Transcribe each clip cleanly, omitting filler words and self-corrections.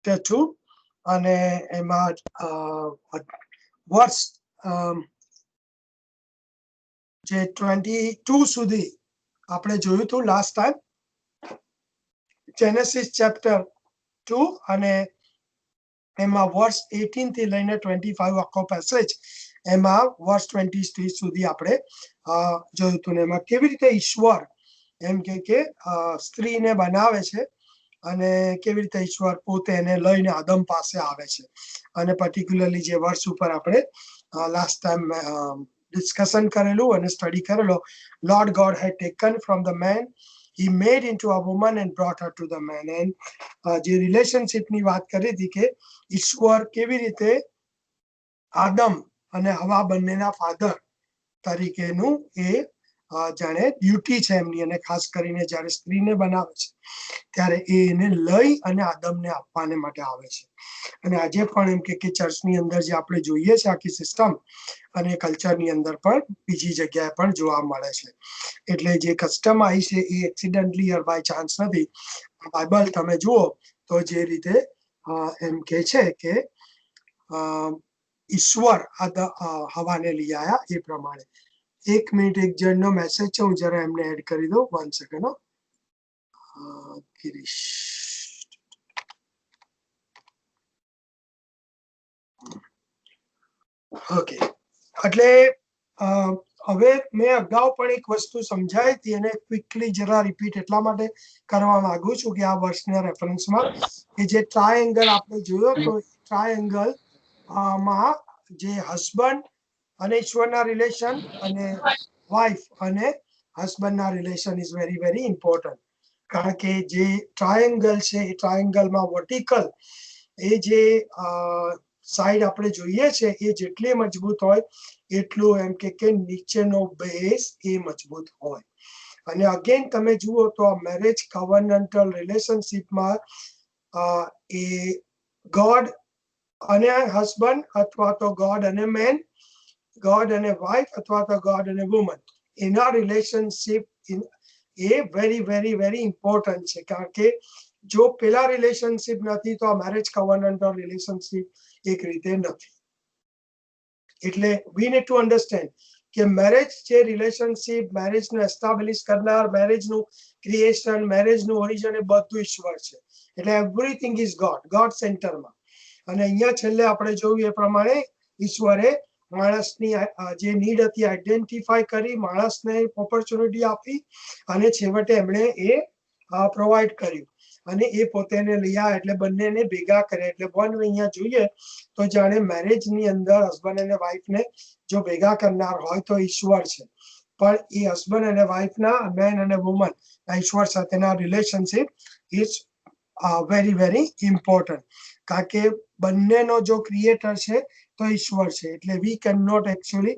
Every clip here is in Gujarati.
2 અને એમાં વર્ષ જે 22 સુધી આપણે જોયું હતું લાસ્ટ ટાઈમ. જેનેસિસ ચેપ્ટર 2 અને એમાં વર્ષ 18 થી લઈને 25 આખો પેસેજ, એમાં વર્ષ 23 સુધી આપણે જોયું હતું. ને એમાં કેવી રીતે ઈશ્વર એમ કે સ્ત્રીને બનાવે છે અને કેવી રીતે ઈશ્વર પોતે એને લઈને આદમ પાસે આવે છે. અને પર્ટિક્યુલરલી જે વર્ષ ઉપર આપણે લાસ્ટ ટાઈમ ડિસ્કશન કરેલું અને સ્ટડી કરેલો, Lord God had taken from the man, he made into a woman and brought her to the man. And જે રિલેશનશિપની વાત કરી હતી કે ઈશ્વર કેવી રીતે આદમ અને હવા બંનેના ફાધર તરીકેનું એ જાણે ડ્યુટી છે એમની, અને ખાસ કરીને જ્યારે સ્ત્રીને બનાવે છે ત્યારે એને લઈ અને આદમને આપવાને માટે આવે છે. અને આજે પણ એમ કે ચર્ચની અંદર જે આપણે જોઈએ છે આખી સિસ્ટમ અને કલ્ચરની અંદર પણ બીજી જગ્યાએ પણ જોવા મળે છે. એટલે જે કસ્ટમ આવી છે એ એક્સિડન્ટલી ઓર બાય ચાન્સ નથી. બાઇબલ તમે જુઓ તો જે રીતે એમ કે છે કે ઈશ્વર હવાને લઈ આવ્યા એ પ્રમાણે. એક મિનિટ, એક જણનો મેસેજ છે, હું જરા એમને એડ કરી દઉં. 1 સેકન્ડ. ગિરીશ, ઓકે. એટલે હવે મેં અગાઉ પણ એક વસ્તુ સમજાવી હતી અને ક્વિકલી જરા રિપીટ એટલા માટે કરવા માંગુ છું કે આ વર્ષના રેફરન્સમાં કે જે ટ્રાયેંગલ આપણે જોયો તો ટ્રાયેંગલ માં જે હસબન્ડ અને ઈશ્વરના રિલેશન અને વાઇફ અને હસબન્ડના relation is very very important. કારણ કે જે ટ્રાયેંગલ છે એ ટ્રાયેંગલમાં વર્ટિકલ એ જે સાઈડ આપણે જોઈએ છે એ જેટલી મજબૂત હોય એટલું એમ કે નીચેનો બેઝ એ મજબૂત હોય. અને અગેન તમે જુઓ તો આ મેરેજ કવર્નન્ટલ રિલેશનશિપમાં એ ગોડ અને હસબન્ડ અથવા તો ગોડ અને મેન, ગોડ અને વાઇફ અથવા તો ગોડ અને વુમન, એના રિલેશનશિપ એ વેરી વેરી વેરી ઇમ્પોર્ટન્ટ છે. કારણ કે જો પેલા રિલેશનશિપ નથી તો આ મેરેજ કવર્નન્ટલ રિલેશનશિપ એક રીતે નથી. એટલે વી નીડ ટુ અન્ડરસ્ટેન્ડ કે મેરેજ જે રિલેશનશિપ, મેરેજને એસ્ટાબ્લિશ કરનાર, મેરેજનું ક્રિએશન, મેરેજનું ઓરિજિન એ બધું ઈશ્વર છે. એટલે એવરીથિંગ ઇઝ ગોડ, ગોડ સેન્ટરમાં. અને અહીંયા છેલ્લે આપણે જોયું એ પ્રમાણે ઈશ્વરે માણસની જે નીડ હતી આઈડેન્ટિફાઈ કરી, માણસને ઓપોર્ચ્યુનિટી આપી અને છેવટે એમણે એ પ્રોવાઈડ કર્યું અને એ પોતેને લઈ આવ્યા. એટલે બંનેને ભેગા કર્યા. એટલે વન અહીંયા જોઈએ તો જાણે મેરેજની અંદર હસબન્ડ અને વાઇફને જો ભેગા કરનાર હોય તો ઈશ્વર છે, પણ એ હસબન્ડ અને વાઇફના, મેન અને વુમન, ઈશ્વર સાથેના relationship is very very important. કારણ કે બંનેનો જો ક્રિએટર છે તો ઈશ્વર છે. એટલે we can not actually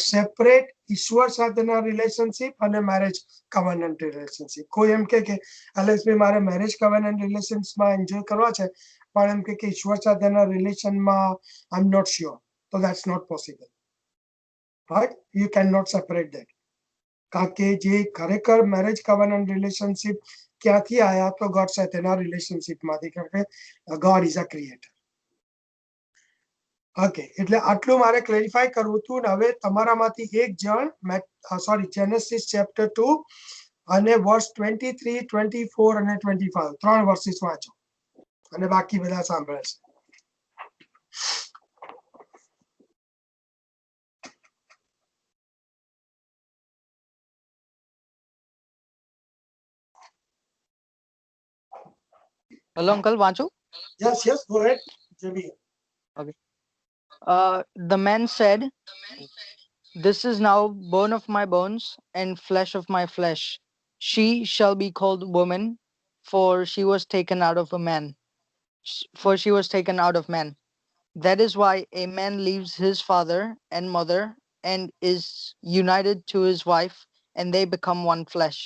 separate ઈશ્વર સાથેના રિલેશનશિપ અને મેરેજ કવર્નન્ટ રિલેશનશિપ. કોઈ એમ કે અલેક્સભાઈ મારે મેરેજ કવર્નન્ટ રિલેશન્સમાં એન્જોય કરવા છે, પણ એમ કે ઈશ્વર સાથેના રિલેશનમાં આઈ એમ નોટ શ્યોર, તો that's not possible. Right, you can not separate that. કારણ કે જે ખરેખર મેરેજ કવર્નન્ટ રિલેશનશિપ ક્યાંથી આવ્યા તો ગોડ સાથેના રિલેશનશિપમાંથી, કારણ કે God is a creator. Okay, એટલે આટલું મારે ક્લેરિફાય કરવું હતું. ને હવે તમારામાંથી એક જણ જેનેસિસ ચેપ્ટર 2 અને વર્સ 23, 24 અને 25 3 વર્સિસ વાંચો અને બાકી બધા સાંભળે છે. Hello, uncle. Vanchu? Yes, yes, go ahead. JB. Okay. The man said, "This is now bone of my bones and flesh of my flesh. She shall be called woman, for she was taken out of a man. For she was taken out of man. That is why a man leaves his father and mother and is united to his wife, and they become one flesh.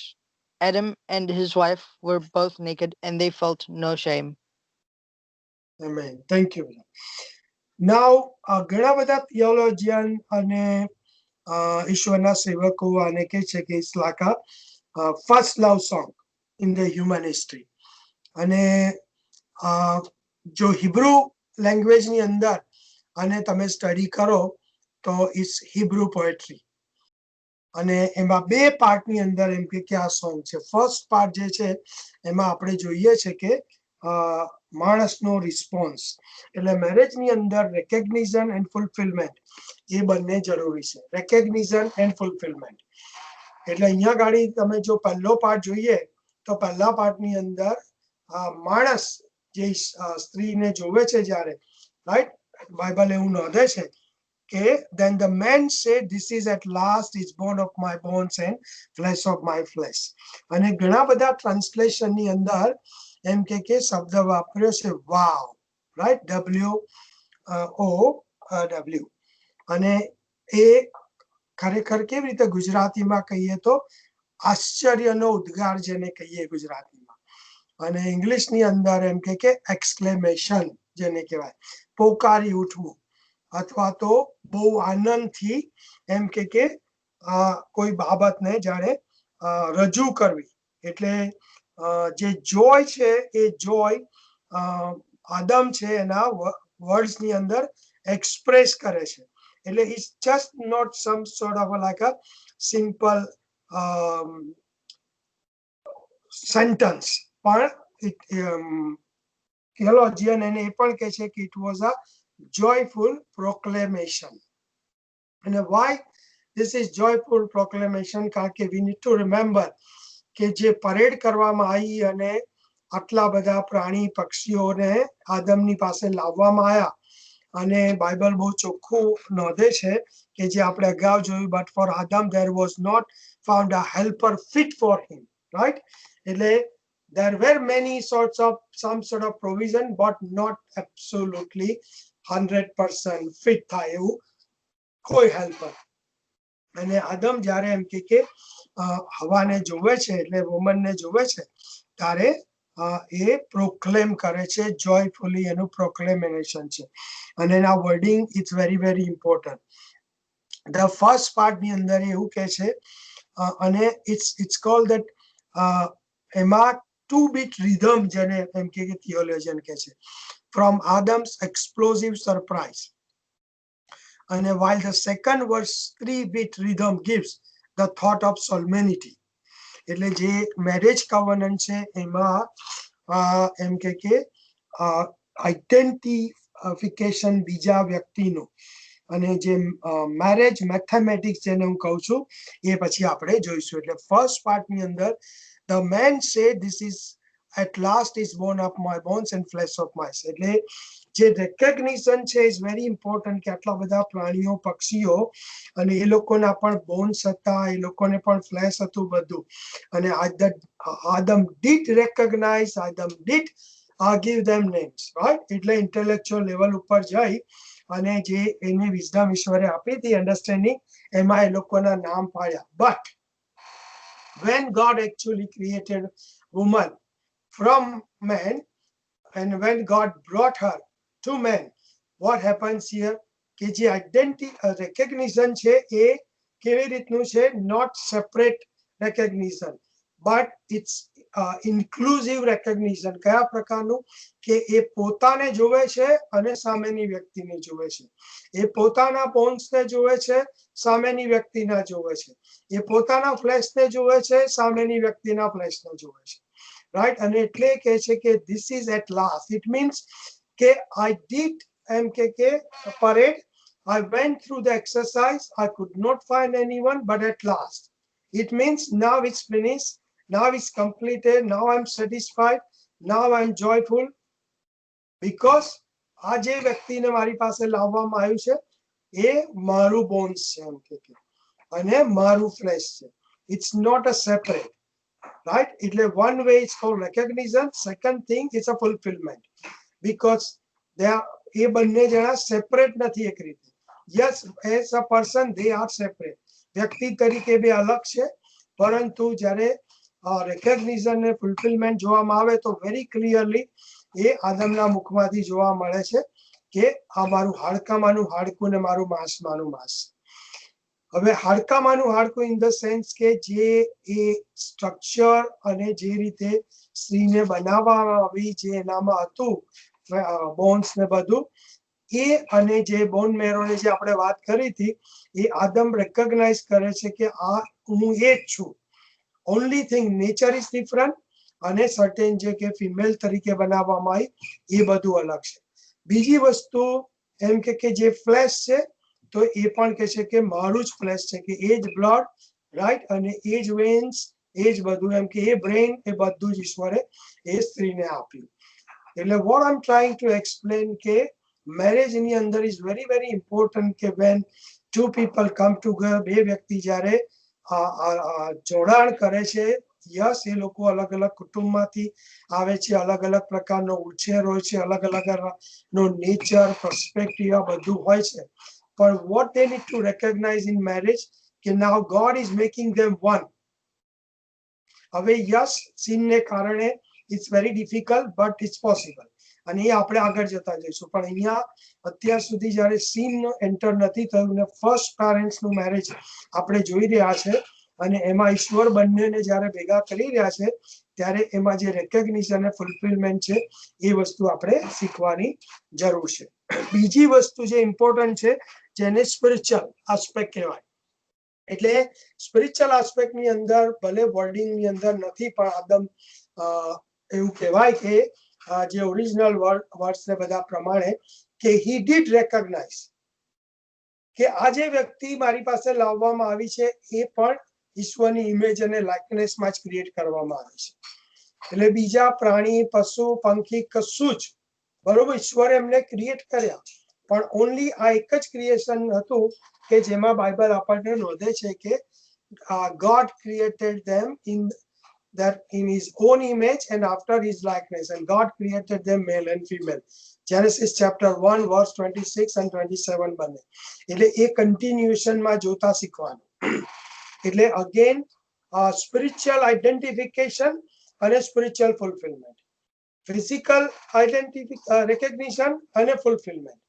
Adam and his wife were both naked, and they felt no shame." Amen. Thank you. Now, ઘણા બધા theologian અને ઈશ્વરના સેવકો આને કહે છે કે it's like a first love song in the human history. અને જો હિબ્રુ લેંગ્વેજની અંદર અને તમે સ્ટડી કરો તો ઇટ્સ હિબ્રુ પોએટ્રી, અને એમાં બે પાર્ટની અંદર એમ કે આ સોંગ છે. ફર્સ્ટ પાર્ટ જે છે એમાં આપણે જોઈએ છે કે માણસનો રિસ્પોન્સ, એટલે મેરેજની અંદર રેકગ્નિશન એન્ડ ફૂલફિલમેન્ટ એ બંને જરૂરી છે. રેકગ્નિશન એન્ડ ફૂલફિલમેન્ટ એટલે અહીંયા ગાડી તમે જો પહેલો પાર્ટ જોઈએ તો પહેલા પાર્ટની અંદર માણસ જે સ્ત્રીને જોવે છે જ્યારે, રાઈટ, બાઇબલ એવું નોંધે છે કે then the man said this is at last is bone of my bones and flesh of my flesh. અને ઘણા બધા ટ્રાન્સલેશનની અંદર એમ કે શબ્દ વાપર્યો છે વાવ, રાઈટ, WOW, અને એ ખરેખર કેવી રીતે ગુજરાતીમાં કહીએ તો આશ્ચર્યનો ઉદ્ગાર જેને કહીએ ગુજરાતીમાં, અને ઇંગ્લિશની અંદર એમ કે એક્સક્લેમેશન જેને કહેવાય, પોકારી ઉઠવું, અથવા તો બહુ આનંદથી એમ કે કોઈ બાબતને જાણે રજૂ કરવી. એટલે જે જોય છે એ જોય આદમ છે એના વર્ડ્સની અંદર એક્સપ્રેસ કરે છે. એટલે it's just not some sort of like a simple sentence, પણ theologian એને એ પણ કહે છે કે it was a joyful proclamation. And why this is joyful proclamation? કારણ કે we need to remember કે જે પરેડ કરવામાં આવી અને આટલા બધા પ્રાણી પક્ષીઓને આદમની પાસે લાવવામાં આવ્યા, અને બાઇબલ બહુ ચોખ્ખું નોંધે છે કે જે આપણે અગાઉ જોયું, but for Adam there was not found a helper fit for him, right? એટલે there were many sorts of some sort of provision but not absolutely 100% fit થાય એવું કોઈ હેલ્પર. અને આદમ જ્યારે એમ કે હવાને જોવે છે, એટલે વુમનને જોવે છે, ત્યારે એ પ્રોક્લેમ કરે છે જોયફુલી, એનું પ્રોક્લેમેશન છે. અને એના wording it's very very important. The first પાર્ટની અંદર એવું કહે છે, અને ઇટ્સ કોલ દેટ, એમાં 2-beat rhythm જેને એમ કે theologian કહે છે, from Adam's explosive surprise. And while the second verse 3-beat rhythm gives the thought of solemnity. એટલે જે મેરેજ કવનન્ટ છે એમાં એમ કે આઈડેન્ટિફિકેશન બીજા વ્યક્તિનું, અને જે મેરેજ મેથેમેટિક્સ જેને હું કહું છું એ પછી આપણે જોઈશું. એટલે ફર્સ્ટ પાર્ટની અંદર the man said this is at last is bone of my bones and flesh of my. એટલે જે રેકગ્નિશન છે ઇઝ વેરી ઇમ્પોર્ટન્ટ કે આટલા બધા પ્રાણીઓ પક્ષીઓ, અને એ લોકોના પણ બોન્સ હતા, એ લોકોને પણ ફ્લેશ હતું બધું. અને Adam did recognize, Adam did give them names, right? એટલે ઇન્ટેલેક્ચ્યુઅલ લેવલ ઉપર જઈ અને જે એને વિઝડમ ઈશ્વરે આપી હતી, અન્ડરસ્ટેન્ડિંગ, એમાં એ લોકોના નામ પાડ્યા. But when God actually created woman from man, and when God brought her to man, what happens here? કે જે recognition છે એ કેવી રીતનું છે? not separate recognition but it's inclusive recognition. કયા પ્રકારનું? કે એ પોતાને જોવે છે અને સામેની વ્યક્તિને જોવે છે. એ પોતાના બોન્સને જોવે છે, સામેની વ્યક્તિના જોવે છે. એ પોતાના ફ્લેશને જોવે છે, સામેની વ્યક્તિના ફ્લેશને જોવે છે, રાઈટ. અને એટલે કહે છે કે this is at last. it means કે I did એમ કે parade, I went through the exercise, I could not find anyone, but at last. It means now it's finished, now it's completed, now I'm satisfied, now I'm joyful, because આ જે વ્યક્તિને મારી પાસે લાવવામાં આવ્યું છે એ મારું બોન્સ છે એમ કે અને મારું ફ્લેશ છે. It's not a separate, right? એટલે one way it's called recognition. Second thing is a fulfillment, because they are એ બંને જણા સેપરેટ નથી એક રીતે. yes, as a person they are separate, વ્યક્તિ તરીકે બે અલગ છે, પરંતુ જ્યારે રેકગ્નિશન ને ફૂલફિલમેન્ટ જોવામાં આવે તો વેરી ક્લિયરલી એ આદમના મુખમાંથી જોવા મળે છે કે આ મારું હાડકામાંનું હાડકું ને મારું માંસમાંનું માંસ. હવે હાડકામાંનું હાડકું ઇન ધ સેન્સ કે જે એ સ્ટ્રક્ચર અને જે રીતે સ્ત્રીને બનાવવામાં આવી, જે એનામાં હતું બોન્સ ને બધું એ અને જે બોન મેરોની જે આપણે વાત કરી હતી એ આદમ રેકગ્નાઇઝ કરે છે કે આ હું એ જ છું. Only thing nature is different અને સર્ટેન જે કે ફિમેલ તરીકે બનાવવામાં આવી એ બધું અલગ છે. બીજી વસ્તુ એમ કે જે ફ્લેશ છે તો એ પણ કહે છે કે મારું જ ફ્લેશ છે કે એ જ બ્લડ રાઈટ અને એ જ વેન્સ એ જ બધું એમ કે એ બ્રેઇન એ બધું જ ઈશ્વરે એ સ્ત્રીને આપ્યું. એટલે what I am trying to explain કે મેરેજ ની અંદર ઇઝ વેરી વેરી ઇમ્પોર્ટન્ટ કે when two people come together બે વ્યક્તિ જ્યારે જોડાણ કરે છે યસ એ લોકો અલગ અલગ કુટુંબમાંથી આવે છે અલગ અલગ પ્રકારનો ઉછેર હોય છે અલગ અલગ નો નેચર પર્સપેક્ટિવ આ બધું હોય છે પણ what they need to recognize in marriage કે now God is making them one. હવે યસ sin ને કારણે it's very difficult but it's possible અને એ આપણે આગળ જતા જઈશું પણ અહીંયા અત્યાર સુધી જ્યારે sin એન્ટર નથી થયું ને ફર્સ્ટ પેરેન્ટ્સ નું મેરેજ આપણે જોઈ રહ્યા છે અને એમાં ઈશ્વર બંનેને જ્યારે ભેગા કરી રહ્યા છે ત્યારે એમાં જે રેકગ્નિશન અને ફુલફિલમેન્ટ છે એ વસ્તુ આપણે શીખવાની જરૂર છે. બીજી વસ્તુ જે ઇમ્પોર્ટન્ટ છે જેને સ્પિરિચ્યુઅલ આસ્પેક્ટ કહેવાય એટલે સ્પિરિચ્યુઅલ આસ્પેક્ટ ની અંદર ભલે વર્ડિંગ ની અંદર નથી પણ આદમ એવું કહેવાય કે જે ઓરિજિનલ વર્ડ્સ ને બધા પ્રમાણે કે હી ડીડ રેકગ્નાઇઝ કે આ જે વ્યક્તિ મારી પાસે લાવવામાં આવી છે એ પણ ઈશ્વરની ઇમેજ અને લાઇકનેસમાં જ ક્રિએટ કરવામાં આવી છે. એટલે બીજા પ્રાણી પશુ પંખી કશું જ બરોબર ઈશ્વરે એમને ક્રિએટ કર્યા પણ ઓનલી આ એક જ ક્રિએશન હતું કે જેમાં બાઇબલ આપણને નોંધે છે કે God created them in his own image and after his likeness and God created them male and female. Genesis chapter 1 verse 26 and 27 બને એટલે એ કન્ટિન્યુએશન માં જોતા શીખવાનું. એટલે અગેન સ્પિરિચ્યુઅલ આઇડેન્ટિફિકેશન અને સ્પિરિચ્યુઅલ ફુલફિલમેન્ટ ફિઝિકલ રેકગ્નિશન અને ફુલફિલમેન્ટ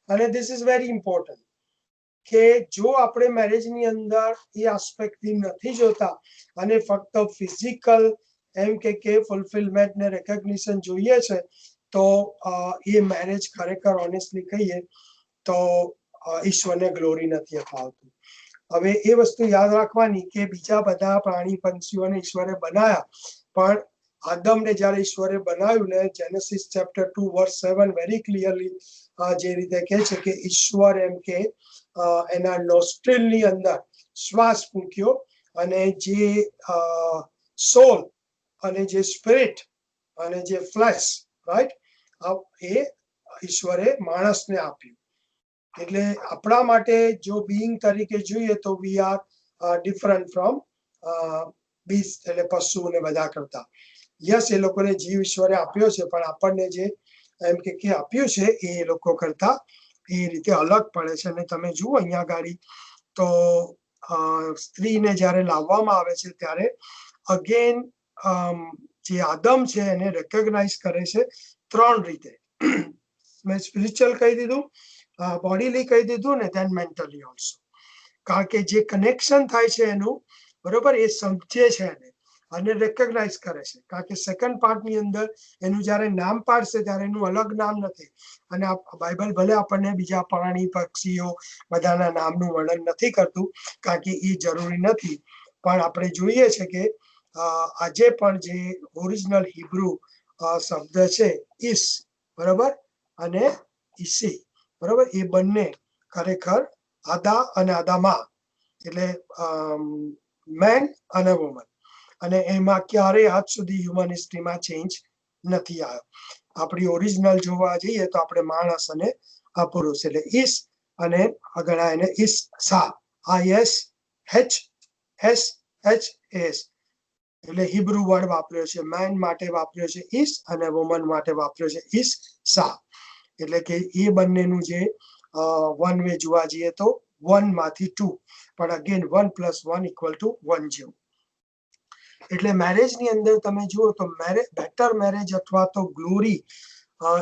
અને ધીસ ઇઝ વેરી ઇમ્પોર્ટન્ટ કે જો આપણે મેરેજની અંદર એ આસ્પેક્ટથી નથી જોતા અને ફક્ત ફિઝિકલ એમ કે ફુલફિલમેન્ટ ને રેકગ્નિશન જોઈએ છે તો એ મેરેજ ખરેખર ઓનેસ્ટલી કહીએ તો ઈશ્વરને ગ્લોરી નથી અપાવતું. હવે એ વસ્તુ યાદ રાખવાની કે બીજા બધા પ્રાણી પંછીઓને ઈશ્વરે બનાવ્યા પણ આદમને જ્યારે ઈશ્વરે બનાવ્યું ને જેનેસિસ ચેપ્ટર 2 વર્સ 7 વેરી ક્લિયરલી જે રીતે કહે છે કે ઈશ્વર એમ કે એના નોસ્ટ્રિલની અંદર શ્વાસ ફૂંક્યો અને જે સોલ અને જે સ્પિરિટ અને જે ફ્લેશ રાઈટ એ ઈશ્વરે માણસને આપ્યું. એટલે આપણા માટે જો બીઈંગ તરીકે જોઈએ તો we are different from Beast એટલે પશુ ને બધા કરતા. યસ એ લોકોને જીવ ઈશ્વરે આપ્યો છે પણ આપણને જે એમ કે આપ્યું છે એ લોકો કરતા એ રીતે અલગ પડે છે. અને તમે જુઓ અહીંયા ગાડી તો સ્ત્રીને જ્યારે લાવવામાં આવે છે ત્યારે અગેન જે આદમ છે એને રેકગ્નાઇઝ કરે છે ત્રણ રીતે. મેં સ્પિરિચ્યુઅલ કહી દીધું બોડીલી કહી દીધું ને ધેન મેન્ટલી ઓલ્સો કારણ કે જે કનેક્શન થાય છે એનું બરોબર એ સમજે છે એને અને રેકગ્નાઇઝ કરે છે કારણ કે સેકન્ડ પાર્ટની અંદર એનું જ્યારે નામ પાડશે ત્યારે એનું અલગ નામ નથી અને બાઇબલ ભલે આપણને બીજા પ્રાણી પક્ષીઓ બધાના નામનું વર્ણન નથી કરતું કારણ કે એ જરૂરી નથી પણ આપણે જોઈએ છે કે આજે પણ જે ઓરિજિનલ હિબ્રુ શબ્દ છે ઈસ બરોબર અને ઈસી બરોબર એ બંને ખરેખર આદા અને આદામા એટલે મેન અને વુમન અને એમાં ક્યારેય આજ સુધી હ્યુમન હિસ્ટ્રીમાં ચેન્જ નથી આવ્યો. આપણી ઓરિજિનલ જોવા જઈએ તો આપણે માણસ અને પુરુષ એટલે ઈસ અને આગળ એને ઈસ સા ISHSHS એટલે હિબ્રુ વર્ડ વાપર્યો છે. મેન માટે વાપર્યો છે ઈસ અને વુમન માટે વાપર્યો છે ઈસ સા એટલે કે એ બંનેનું જે વન વે જોવા જઈએ તો 1 માંથી 2 પણ અગેન 1 + 1 = 1 જેવું. એટલે મેરેજની અંદર તમે જુઓ તો બેટર મેરેજ અથવા તો ગ્લોરી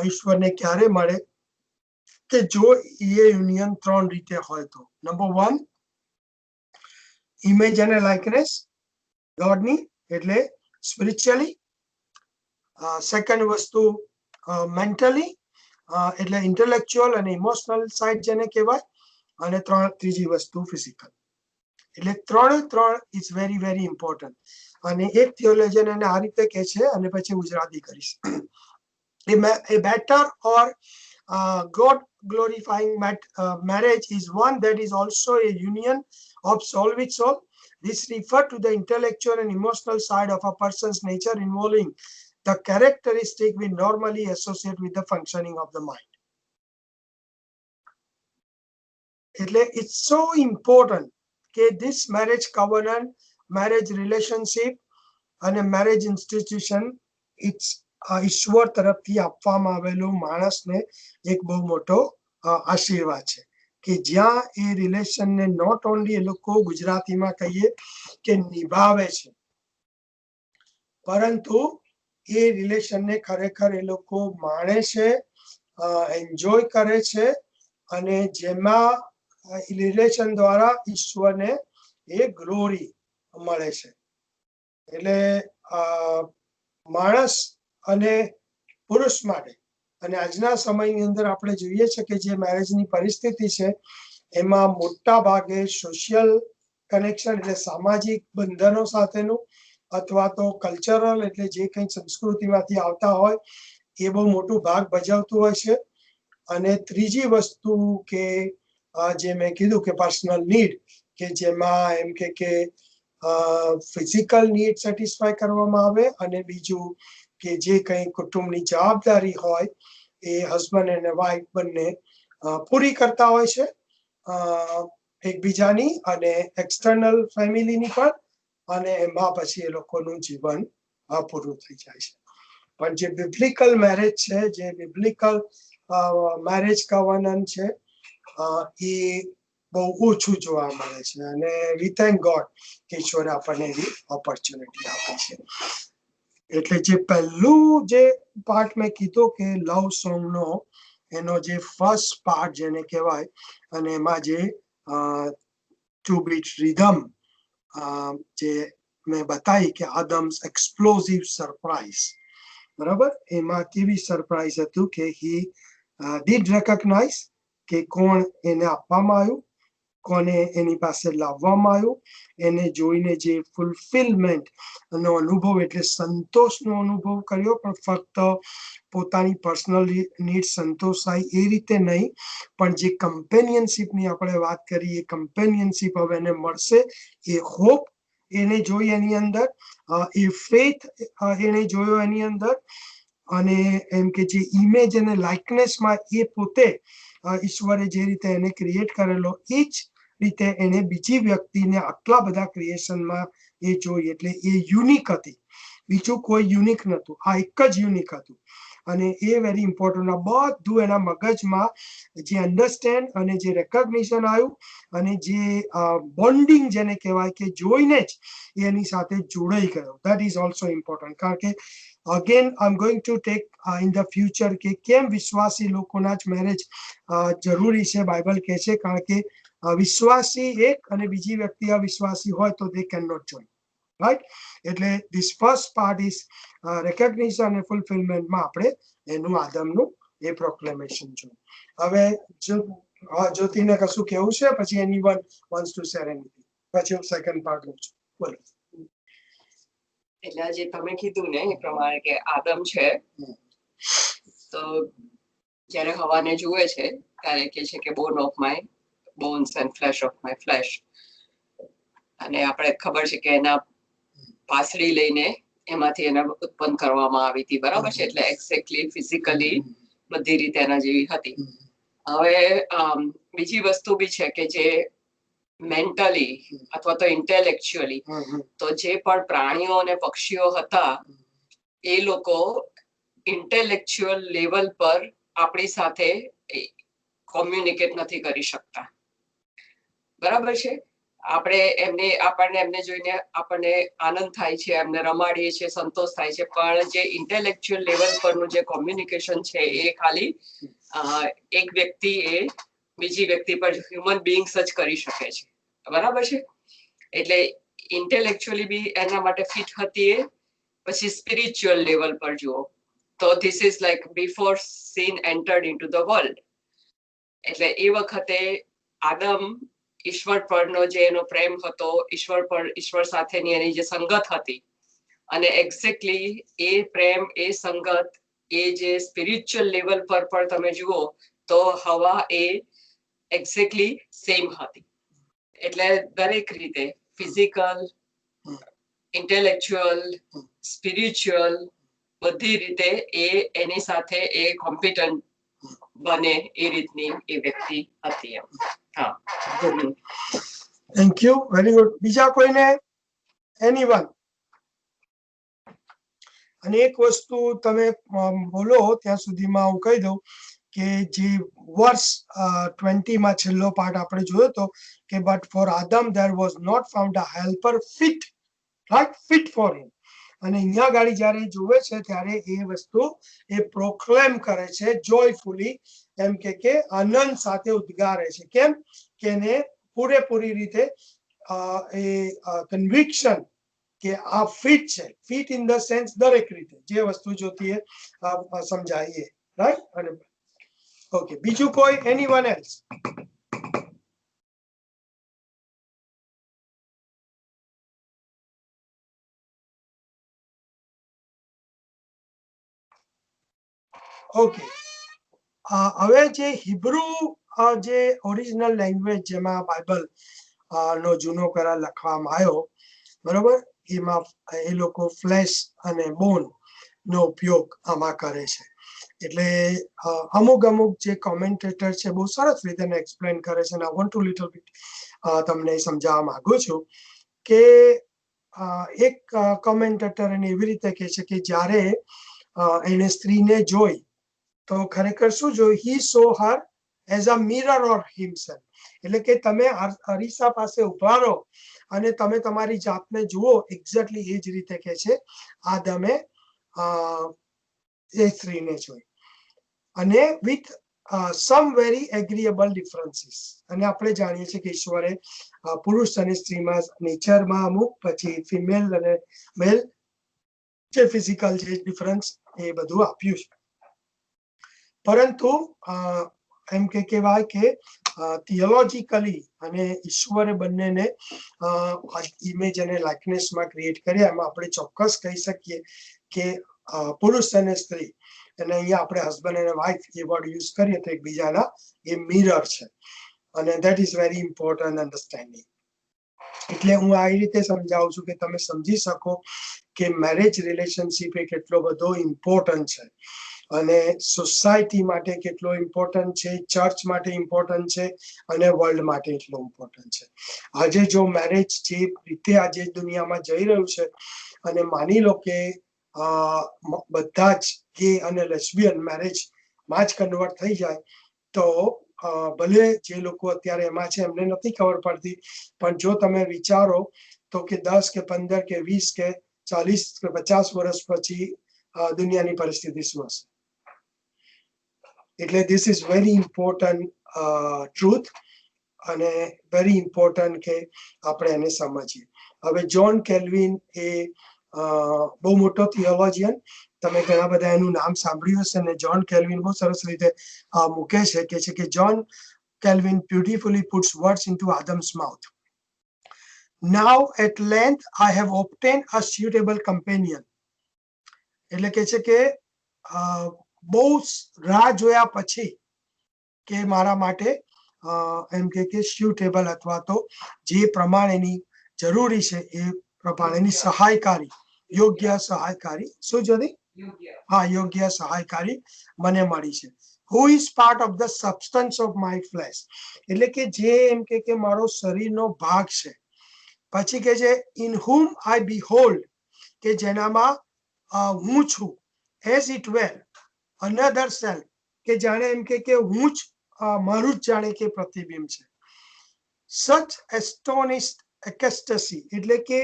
ઈશ્વરને ક્યારે મળે કે જો એ યુનિયન ત્રણ રીતે હોય તો નંબર 1 ઇમેજ અને લાઇકનેસ ગોડની એટલે સ્પિરિચ્યુઅલી. સેકન્ડ વસ્તુ મેન્ટલી એટલે ઇન્ટેલેક્ચ્યુઅલ અને ઇમોશનલ સાઇડ જેને કહેવાય, અને ત્રીજી વસ્તુ ફિઝિકલ. એટલે ત્રણ ઇઝ વેરી વેરી ઇમ્પોર્ટન્ટ. અને એક થિયોલોજિયન એને આ રીતે કહે છે, અને પછી ગુજરાતી કરીશ. A better or God glorifying marriage is one that is also a union of soul with soul. This refers to the intellectual and emotional side of a person's nature, involving the characteristic we normally associate with the functioning of the mind. એટલે it's so important કે this marriage covenant, marriage relationship અને marriage institution it's ઈશ્વર તરફથી આપવામાં આવેલું માણસને એક બહુ મોટો આશીર્વાદ છે, કે જ્યાં એ રિલેશનને નોટ ઓનલી એ લોકો ગુજરાતીમાં કહીએ કે નિભાવે છે, પરંતુ એ રિલેશનને ખરેખર એ લોકો માણે છે, એન્જોય કરે છે, અને જેમાં રિલેશન દ્વારા ઈશ્વરને એ ગ્લોરી મળે છે. એટલે માણસ અને પુરુષ માટે, અને આજના સમયની અંદર આપણે જોઈએ છે કે જે મેરેજની પરિસ્થિતિ છે એમાં મોટા ભાગે સોશિયલ કનેક્શન એટલે સામાજિક બંધનો સાથેનું, અથવા તો કલ્ચરલ એટલે જે કંઈ સંસ્કૃતિમાંથી આવતા હોય એ બહુ મોટું ભાગ ભજવતું હોય છે. અને ત્રીજી વસ્તુ કે જે મેં કીધું કે પર્સનલ નીડ, કે જેમાં એમ કે ફિઝિકલ નીડ સેટિસ્ફાય કરવામાં આવે, અને બીજું કે જે કંઈ કુટુંબની જવાબદારી હોય એ હસબન્ડ અને વાઈફ બંને પૂરી કરતા હોય છે, એકબીજાની અને એક્સટર્નલ ફેમિલીની પણ, અને એમાં પછી એ લોકોનું જીવન પૂરું થઈ જાય છે. પણ જે બિબ્લિકલ મેરેજ છે, જે બિબ્લિકલ મેરેજ કવનન્ટ છે, એ બહુ ઓછું જોવા મળે છે. અને વી થેન્ક ગોડ કે ઈશ્વરે આપણને એવી ઓપોર્ચ્યુનિટી આપી છે. એટલે જે પહેલું જે પાર્ટ મેં કીધો કે લવ સોંગનો, એનો જે ફર્સ્ટ પાર્ટ જેને કહેવાય, અને એમાં જે 2 beat rhythm જે મેં બતાવી કે આદમ્સ એક્સપ્લોઝિવ સરપ્રાઈઝ, બરાબર, એમાં કેવી સરપ્રાઈઝ હતું કે હી ડીડ રેકોગ્નાઇઝ કે કોણ એને આપવામાં આવ્યું, કોને એની પાસે લાવવામાં આવ્યું, એને જોઈને જે ફૂલફિલમેન્ટ નો અનુભવ એટલે સંતોષનો અનુભવ કર્યો, પણ ફક્ત પોતાની પર્સનલ નીડ સંતોષાય એ રીતે નહીં, પણ જે કમ્પેનિયનશીપની આપણે વાત કરી એ કમ્પેનિયનશીપ હવે એને મળશે, એ હોપ એને જોઈ એની અંદર, એ ફેથ એને જોયો એની અંદર, અને એમ કે જે ઇમેજ અને લાઇકનેસમાં એ પોતે ઈશ્વરે જે રીતે એને ક્રિએટ કરેલો એ જ રીતે એને બીજી વ્યક્તિને આટલા બધા ક્રિએશનમાં એ જોઈ, એટલે એ યુનિક હતી, બીજું કોઈ યુનિક નહોતું, આ એક જ યુનિક હતું. અને એ વેરી ઇમ્પોર્ટન્ટ, બધું એના મગજમાં જે અન્ડરસ્ટેન્ડ અને જે રેકોગ્નિશન આવ્યું, અને જે બોન્ડિંગ જેને કહેવાય કે જોઈને જ એની સાથે જોડાઈ ગયો, દેટ ઇઝ ઓલ્સો ઇમ્પોર્ટન્ટ. કારણ કે again I am going to take in the future કે કેમ વિશ્વાસી લોકોના જ મેરેજ જરૂરી છે, બાઇબલ કહે છે, કારણ કે વિશ્વાસી એક અને બીજી વ્યક્તિ અવિશ્વાસી હોય તો they can not join, right. એટલે this first part is recognition અને ફૂલફિલમેન્ટમાં આપણે એનું આદમનું એ પ્રોક્લેમેશન જોયું. હવે જ્યોતિને કશું કેવું છે, પછી એની વન્સ ટુ શેર એનીથિંગ, પછી હું સેકન્ડ પાર્ટ લઉં છું. બોલો. એટલે જે તમે કીધું ને એ પ્રમાણે કે આદમ છે, તો જ્યારે હવાને જુએ છે ત્યારે કે છે કે bone of my bones and flesh of my flesh, અને આપણે ખબર છે કે એના પાસળી લઈને એમાંથી એને ઉત્પન્ન કરવામાં આવી હતી, બરાબર છે. એટલે એક્ઝેક્ટલી ફિઝિકલી બધી રીતે એના જેવી હતી. હવે બીજી વસ્તુ બી છે કે જે મેન્ટલી અથવા તો ઇન્ટેલેક્ચ્યુઅલી, તો જે પણ પ્રાણીઓ અને પક્ષીઓ હતા એ લોકો ઇન્ટેલેક્ચ્યુઅલ લેવલ પર આપણી સાથે કોમ્યુનિકેટ નથી કરી શકતા, બરાબર છે. આપણને એમને જોઈને આપણને આનંદ થાય છે, એમને રમાડીએ છીએ, સંતોષ થાય છે, પણ જે ઇન્ટેલેક્ચ્યુઅલ લેવલ પરનું જે કોમ્યુનિકેશન છે એ ખાલી એક વ્યક્તિ એ બીજી વ્યક્તિ પર હ્યુમન બીઇંગ્સ જ કરી શકે છે, બરાબર છે. એટલે ઇન્ટેલેક્ચ્યુઅલી બી એના માટે ફિટ હતી એ. પછી સ્પિરિચ્યુઅલ લેવલ પર જુઓ તો this is like before sin entered into the world. એટલે એ વખતે આદમ ઈશ્વર પરનો જે એનો પ્રેમ હતો, ઈશ્વર સાથેની એની જે સંગત હતી, અને એક્ઝેક્ટલી એ પ્રેમ, એ સંગત, એ જે સ્પિરિચ્યુઅલ લેવલ પર પણ તમે જુઓ તો હવા એ એક્ઝેક્ટલી સેમ હતી. એટલે દરેક રીતે ફિઝિકલ, ઇન્ટેલેક્ચ્યુઅલ, સ્પિરિચ્યુઅલ બધી રીતે એ એની સાથે એ કોમ્પિટન્ટ બને એ રીતની એ વ્યક્તિ હતી એમ. હા, થેન્ક યુ, વેરી ગુડ. બીજા કોઈને? એનીવન? અને એક વસ્તુ તમે બોલો ત્યાં સુધીમાં હું કહી દઉં કે જે વર્ષ 20 માં છેલ્લો પાર્ટ આપણે જોયો હતો કે but for Adam there was not found a helper fit, right, fit for him. અને અહીંયા ગાડી જ્યારે જોવે છે ત્યારે એ વસ્તુ એ પ્રોક્લેમ કરે છે જોયફુલી, એમ કે આનંદ સાથે ઉદ્ગારે છે. કેમ કે એને પૂરેપૂરી રીતે એ કન્વિક્શન કે આ ફિટ છે, ફિટ ઇન ધ સેન્સ દરેક રીતે જે વસ્તુ જોતી એ સમજાઈએ, રાઈટ. અને ઓકે, બીજું કોઈ? Anyone else? ઓકે, હવે જે હિબ્રુ જે ઓરિજિનલ લેંગ્વેજ જેમાં બાઇબલ નો જૂનો કરાર લખવામાં આવ્યો, બરોબર, એમાં એ લોકો ફ્લેશ અને બોન નો ઉપયોગ આમાં કરે છે. એટલે અમુક જે કોમેન્ટેટર છે બહુ સરસ રીતે એક્સપ્લેન કરે છે. I want to little bit તમને સમજાવવા માંગુ છું કે એક કોમેન્ટેટર એને એવી રીતે કહે છે કે જ્યારે એને સ્ત્રીને જોઈ તો ખરેખર શું જોયું? He saw her as a mirror or himself. એટલે કે તમે અરીસા પાસે ઉભા રહો અને તમે તમારી જાતને જુઓ, એક્ઝેક્ટલી એ જ રીતે કે છે આદમે એ સ્ત્રીને જોઈ. અને વિથ સમ વેરી એગ્રીએબલ ડિફરન્સીસ. અને આપણે જાણીએ છીએ કે ઈશ્વરે પુરુષ અને સ્ત્રીમાં નેચરમાં અમુક, પછી ફિમેલ અને મેલ જે ફિઝિકલ જે ડિફરન્સ એ બધું આપ્યું છે. પરંતુ એમ કે કહેવાય કે થિયોલોજીકલી અને ઈશ્વરે બંનેને ઇમેજ અને લાઇકનેસમાં ક્રિએટ કર્યા. એમાં આપણે ચોક્કસ કહી શકીએ કે પુરુષ અને સ્ત્રી, અને અહીંયા આપણે હસબન્ડ અને વાઇફ એ વર્ડ યુઝ કરીએ તો એકબીજાના એ મિરર છે. અને that is very important understanding. એટલે હું આ રીતે સમજાવું છું કે તમે સમજી શકો કે મેરેજ રિલેશનશિપ એ કેટલો બધો ઇમ્પોર્ટન્ટ છે, અને સોસાયટી માટે કેટલો ઇમ્પોર્ટન્ટ છે, ચર્ચ માટે ઇમ્પોર્ટન્ટ છે, અને વર્લ્ડ માટે એટલો ઇમ્પોર્ટન્ટ છે. આજે જો મેરેજ જે રીતે આજે દુનિયામાં જઈ રહ્યું છે, અને માની લો કે બધા જ ગે અને લેસ્બિયન મેરેજમાં જ કન્વર્ટ થઈ જાય તો ભલે જે લોકો અત્યારે એમાં છે એમને નથી ખબર પડતી, પણ જો તમે વિચારો તો કે 10 કે 15 કે 20 કે 40 કે 50 વર્ષ પછી દુનિયાની પરિસ્થિતિ શું હશે? એટલે this is very important truth, અને વેરી ઇમ્પોર્ટન્ટ કે આપણે એને સમજીએ. હવે જ્હોન કેલ્વિન એ બહુ મોટો થિયોલોજિયન, તમે ઘણા બધા એનું નામ સાંભળ્યું હશે. અને જ્હોન કેલ્વિન બહુ સરસ રીતે મૂકે છે કે John kelvin beautifully puts words into Adam's mouth. Now at length I have obtained a suitable companion. એટલે કે છે કે બહુ રાહ જોયા પછી કે મારા માટે એમ કે સ્યુટેબલ અથવા તો જે પ્રમાણેની જરૂરી છે એ પ્રમાણેની સહાયકારી, યોગ્ય સહાયકારી, શું જતી? હા, યોગ્ય સહાયકારી મને મળી છે. Who is part of the substance of my flesh. એટલે કે જે એમ કે મારો શરીરનો ભાગ છે. પછી કે છે in whom I behold, કે જેનામાં હું છું, as it were another self, કે જાણે એમ કે હું જ મારું જ જાણે કે પ્રતિબિંબ છે. such astonished ecstasy, એટલે કે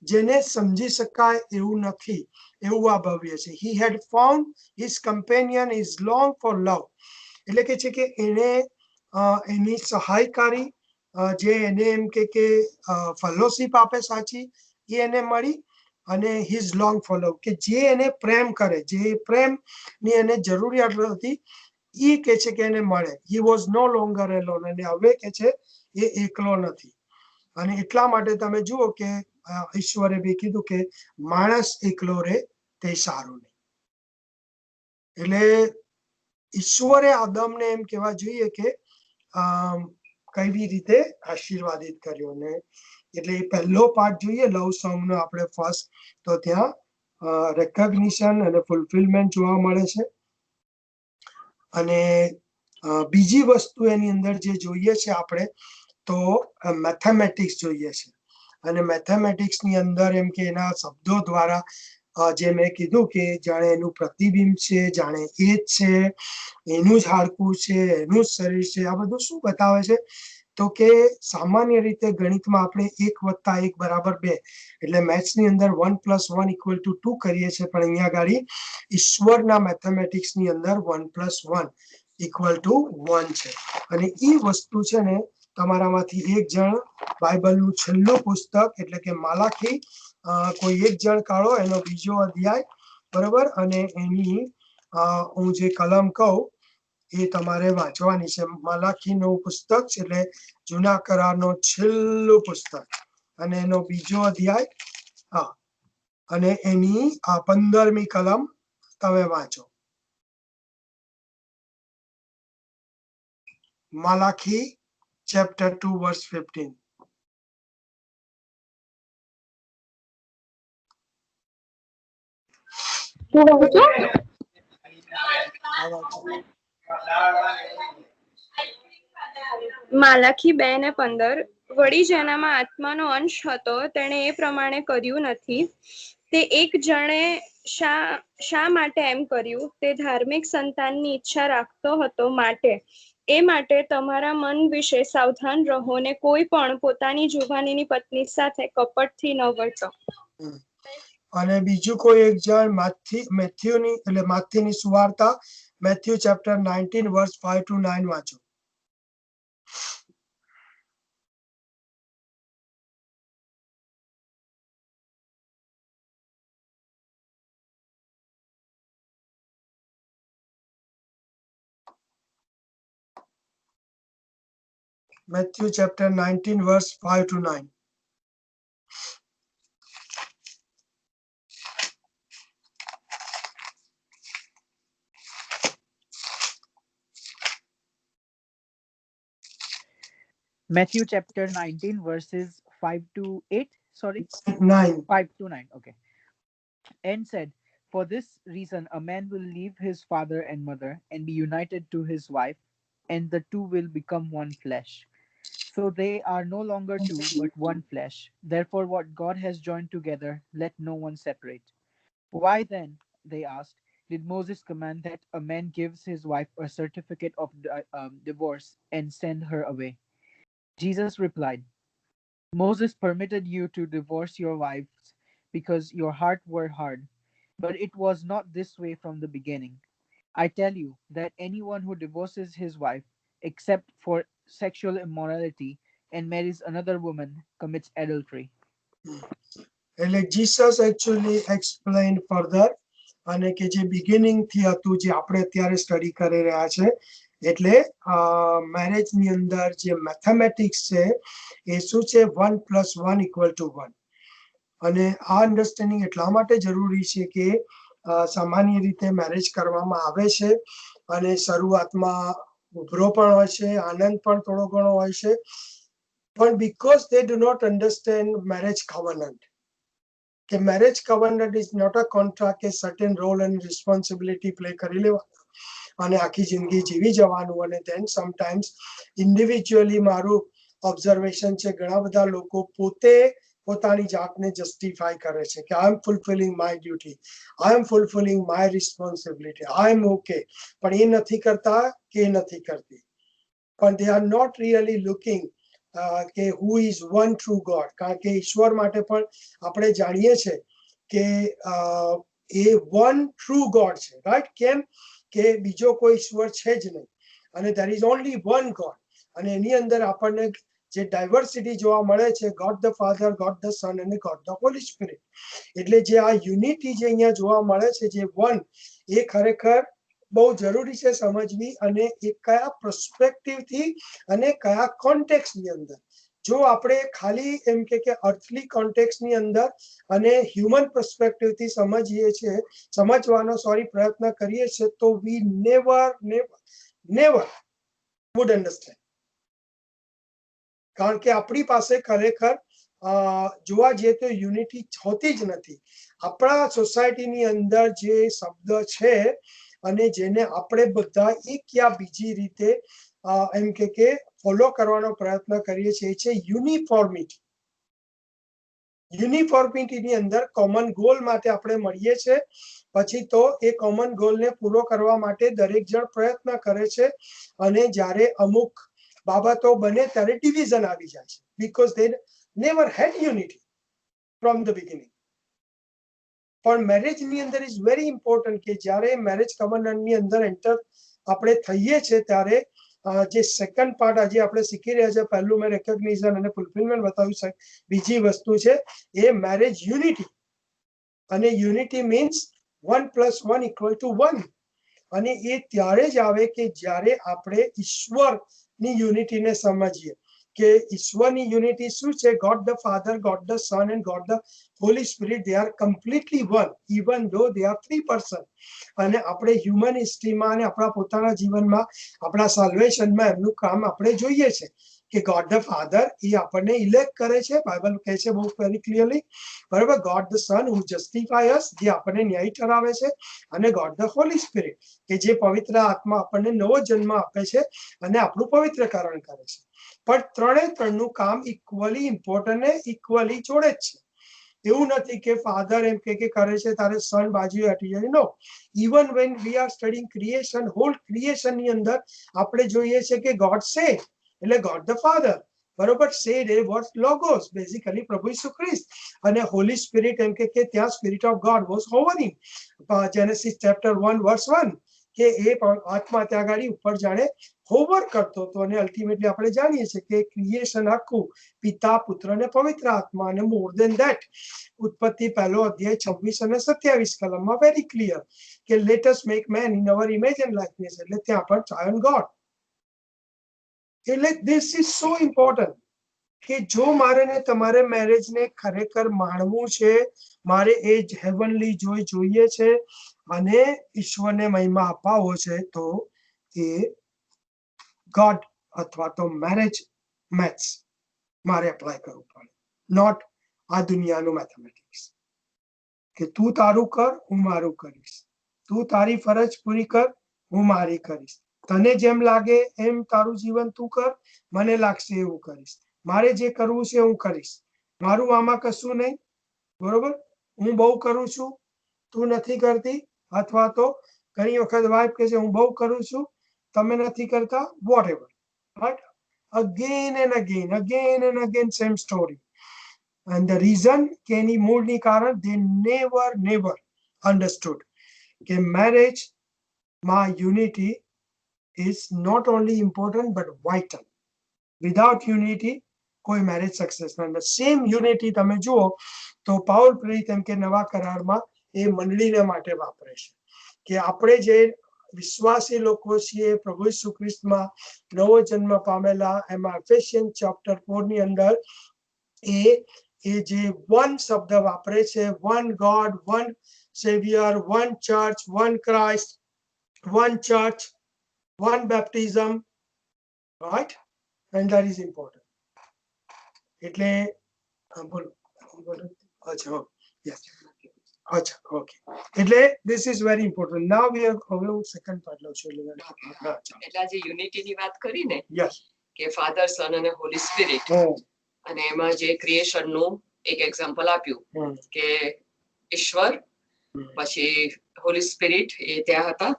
જેને સમજી શકાય એવું નથી એવું આ ભવ્ય છે. he had found his companion is long for love. એટલે કે છે કે એને એની સહાયકારી જે એને એમ કે ફેલોશિપ આપે સાચી, એ એને મળી. અને હિઝ લોંગ ફોર લવ, કે જે એને પ્રેમ કરે, જે પ્રેમની એને જરૂરિયાત હતી, એ કે છે કે એને મળે. He was no longer alone, અને હવે કે છે એ એકલો નથી. અને એટલા માટે તમે જુઓ કે ઈશ્વરે બી કીધું કે માણસ એકલો રે તે સારું નહીં. એટલે ઈશ્વરે આદમને એમ કહેવા જોઈએ કે કઈ રીતે આશીર્વાદિત કર્યો. ને એટલે એ પહેલો પાઠ જોઈએ લવ સોંગ નો આપણે ફર્સ્ટ, તો ત્યાં રેકગ્નિશન અને ફૂલફિલમેન્ટ જોવા મળે છે. અને બીજી વસ્તુ એની અંદર જે જોઈએ છે આપણે, તો મેથેમેટિક્સ જોઈએ છે. અને મેથેમેટિક્સ ની અંદર એમ કે એના શબ્દો દ્વારા જે મેં કીધું કે જાણે એનું પ્રતિબિંબ છે, જાણે એ જ છે, એનું જ હાડકું છે, એનું જ શરીર છે, આ બધું શું બતાવે છે? તો કે સામાન્ય રીતે ગણિતમાં આપણે 1 + 1 = 2, એટલે મેથ્સની અંદર 1 + 1 = 2 કરીએ છીએ, પણ અહીંયા ગાડી ઈશ્વરના મેથેમેટિક્સ ની અંદર 1 + 1 = 1 છે. અને એ વસ્તુ છે ને તમારામાંથી એક જણ બાઇબલનું છેલ્લું પુસ્તક એટલે કે માલાખી, કોઈ એક જણ કાઢો એનો બીજો અધ્યાય, બરોબર, અને એની હું જે કલમ કહું એ તમારે વાંચવાની છે. માલાખીનું પુસ્તક છે એટલે જૂના કરારનો છેલ્લું પુસ્તક, અને એનો બીજો અધ્યાય, હા, અને એની 15મી કલમ તમે વાંચો. Malachi chapter 2 verse 15. માલાખી 2:15. વળી જેનામાં આત્માનો અંશ હતો તેણે એ પ્રમાણે કર્યું નથી. તે એક જણે શા માટે એમ કર્યું? તે ધાર્મિક સંતાનની ઈચ્છા રાખતો હતો માટે. એ માટે તમારા મન વિશે સાવધાન રહો ને કોઈ પણ પોતાની જુવાનીની પત્ની સાથે કપટથી ન વર્તો. અને બીજું કોઈ એક જણ મેથ્યુની એટલે માથીની સુવાર્તા, મેથ્યુ ચેપ્ટર 19 verse 5 to 9 વાંચો. Matthew chapter 19 verse 5 to 9. Matthew chapter 19 verses 5 to 8. Sorry, 9. 5 to 9. Okay. And said, for this reason, a man will leave his father and mother and be united to his wife, and the two will become one flesh. So they are no longer two, but one flesh. Therefore, what God has joined together, let no one separate. Why then, they asked, did Moses command that a man gives his wife a certificate of divorce and send her away? Jesus replied, Moses permitted you to divorce your wives because your heart were hard, but it was not this way from the beginning. I tell you that anyone who divorces his wife, except for sexual immorality, and marries another woman, commits adultery. એટલે જીસસ actually explained further, અને કે જે બિગિનિંગ થી હતું જે આપણે અત્યારે સ્ટડી કરી રહ્યા છે, એટલે મેરેજ ની અંદર જે મેથેમેટિક્સ છે એ શું છે? 1 + 1 = 1. અને આ અન્ડરસ્ટેન્ડિંગ એટલા માટે જરૂરી છે કે સામાન્ય રીતે મેરેજ કરવામાં આવે છે અને શરૂઆતમાં ઉભરો પણ હોય છે, આનંદ પણ થોડો ઘણો હોય છે, પણ because they do not understand marriage covenant, કે marriage covenant is not a contract, કે certain role and responsibility play કરી લેવાનું અને આખી જિંદગી જીવી જવાનું. અને then sometimes individually મારું ઓબ્ઝર્વેશન છે, ઘણા બધા લોકો પોતે પોતાની જાતને જસ્ટિફાય કરે છે કે I am fulfilling my duty, I am fulfilling my responsibility, I am okay, પણ એ નથી કરતા કે એ નથી કરતી. પણ they are not really looking કે who is one true God, કારણ કે ઈશ્વર માટે પણ આપણે જાણીએ છે કે એ one true God છે, રાઈટ? કેમ કે બીજો કોઈ ઈશ્વર છે જ નહીં, અને there is only one God. અને એની અંદર આપણને જે ડાયવર્સિટી જોવા મળે છે, God the father, God the સન અને ગોડ ધ હોલી સ્પિરિટ. એટલે જે આ યુનિટી જે અહીંયા જોવા મળે છે, જે વન, એ ખરેખર બહુ જરૂરી છે સમજવી. અને એ કયા પર્સપેક્ટિવથી અને કયા કોન્ટેક્સ્ટની અંદર. જો આપણે ખાલી એમ કે અર્થલી કોન્ટેક્સ્ટની અંદર અને હ્યુમન પર્સપેક્ટિવથી સમજવાનો પ્રયત્ન કરીએ છીએ, તો વી નેવર વુડ અન્ડરસ્ટેન્ડ. કારણ કે આપણી પાસે ખરેખર જોવા જઈએ તો યુનિટી હોતી જ નથી. આપણા સોસાયટીની અંદર જે શબ્દ છે અને જેને આપણે બધા એક યા બીજી રીતે એમ કે ફોલો કરવાનો પ્રયત્ન કરીએ છીએ, એ છે યુનિફોર્મિટી. યુનિફોર્મિટીની અંદર કોમન ગોલ માટે આપણે મળીએ છીએ. પછી તો એ કોમન ગોલને પૂરો કરવા માટે દરેક જણ પ્રયત્ન કરે છે. અને જ્યારે અમુક બાબતો બને ત્યારે ડિવિઝન આવી જાય છે, because they never had unity from the beginning. પણ મેરેજની અંદર ઇઝ વેરી ઇમ્પોર્ટન્ટ કે જ્યારે મેરેજ કવનન્ટની અંદર એન્ટર આપણે થઈએ છીએ ત્યારે જે સેકન્ડ પાર્ટ આજે આપણે શીખી રહ્યા છે, પહેલું મેં રેકોગ્નિશન અને ફુલફિલમેન્ટ બતાવ્યું છે. બીજી વસ્તુ છે એ મેરેજ યુનિટી. અને યુનિટી મીન્સ 1 + 1 = 1. અને એ ત્યારે જ આવે કે જ્યારે આપણે ઈશ્વરની યુનિટીને સમજીએ કે ઈશ્વરની યુનિટી શું છે. God the father, God the son and God the Holi spirit, they are completely one, even though they are 3 person. અને આપણે હ્યુમન હિસ્ટ્રીમાં અને આપણા પોતાના જીવનમાં, આપણા સાલ્વેશનમાં એમનું કામ આપણે જોઈએ છે કે ગોડ ધ ફાધર એ આપણને ઇલેક્ટ કરે છે, બાઇબલ કહે છે બહુ વેરી ક્લિયરલી, બરાબર. God the son who justify us, જે આપણને ન્યાય ઠરાવે છે. અને ગોડ ધ હોલી સ્પિરિટ કે જે પવિત્ર આત્મા આપણને નવો જન્મ આપે છે અને આપણું પવિત્રકરણ કરે છે. પણ ત્રણનું કામ ઇક્વલી ઇમ્પોર્ટન્ટ ને ઇક્વલી જોડે જ છે. એવું નથી કે ફાધર એમ કે કરે છે તારે સન બાજુએ હટી જાય. No, even when we are studying creation, whole creation ની અંદર આપણે જોઈએ છે કે ગોડ સે એટલે ગોડ ધ ફાધર, બરોબર. Said a word logos, basically પ્રભુ ઈસુ ખ્રિસ્ત. અને હોલી સ્પિરિટ એમ કે ત્યાં spirit of God was hovering. Genesis chapter 1:1 કે એ આત્મા ત્યાં ગાડી ઉપર જાણે હોવર કરતો હતો. અને અલ્ટિમેટલી આપણે જાણીએ છીએ કે ક્રિએશન આખું પિતા, પુત્ર અને પવિત્ર આત્મા. અને મોર દેન ધેટ, ઉત્પત્તિ 1 અધ્યાય 26 અને 27 કલમમાં વેરી ક્લિયર કે let us make man in our image and likeness. એટલે ત્યાં પણ ટ્રાયન ગોડ. એટલે ધીસ ઇઝ સો ઇમ્પોર્ટન્ટ કે જો મારે ને તમારે મેરેજને ખરેખર માણવું છે, મારે એ જ હેવનલી જોય જોઈએ છે અને ઈશ્વરને મહિમા અપાવવો છે, તો એ ગોડ અથવા તો મેરેજ મેથ્સ મારે એપ્લાય કરવું પડે, નોટ આ દુનિયાનું મેથેમેટિક્સ કે તું તારું કર, હું મારું કરીશ, તું તારી ફરજ પૂરી કર, હું મારી કરીશ, તને જેમ લાગે એમ તારું જીવન તું કર, મને લાગશે એવું કરીશ, મારે જે કરવું છે હું કરીશ, મારું આમાં કશું નહીં, બરોબર. હું બહુ કરું છું, તું નથી કરતી. અથવા તો ઘણી વખત વાઇફ કહે છે હું બહુ કરું છું, તમે નથી કરતા, whatever. But again and again same story. And the reason કે એની મૂળની કારણ they never understood કે marriage માં unity is not only important but vital. Without unity કોઈ મેરેજ સક્સેસ ના. સેમ યુનિટી તમે જુઓ તો પાઉલ પ્રેરિત એમ કે નવા કરારમાં એ મંડળીને માટે વાપરે છે કે આપણે જે વિશ્વાસી લોકો છીએ, પ્રભુ ઈસુ ખ્રિસ્તમાં નવો જન્મ પામેલા, એમાં એફેસિયન ચેપ્ટર 4 ની અંદર એ જે વન શબ્દ વાપરે છે, one God, one saviour, one church, one Christ, one church, one baptism, right. And that is important. એટલે બોલો. અચ્છા, yes. અચ્છા, ઓકે. એટલે this is very important. Now we are હવે હું સેકન્ડ પાર્ટ લઉં છું. એટલે આજે યુનિટીની વાત કરી ને, યસ, કે ફાધર, સન અને હોલી સ્પિરિટ, અને એમાં જે ક્રિએશનનું એક એક્ઝામ્પલ આપ્યું કે ઈશ્વર, પછી હોલી સ્પિરિટ એ ત્યાં હતા,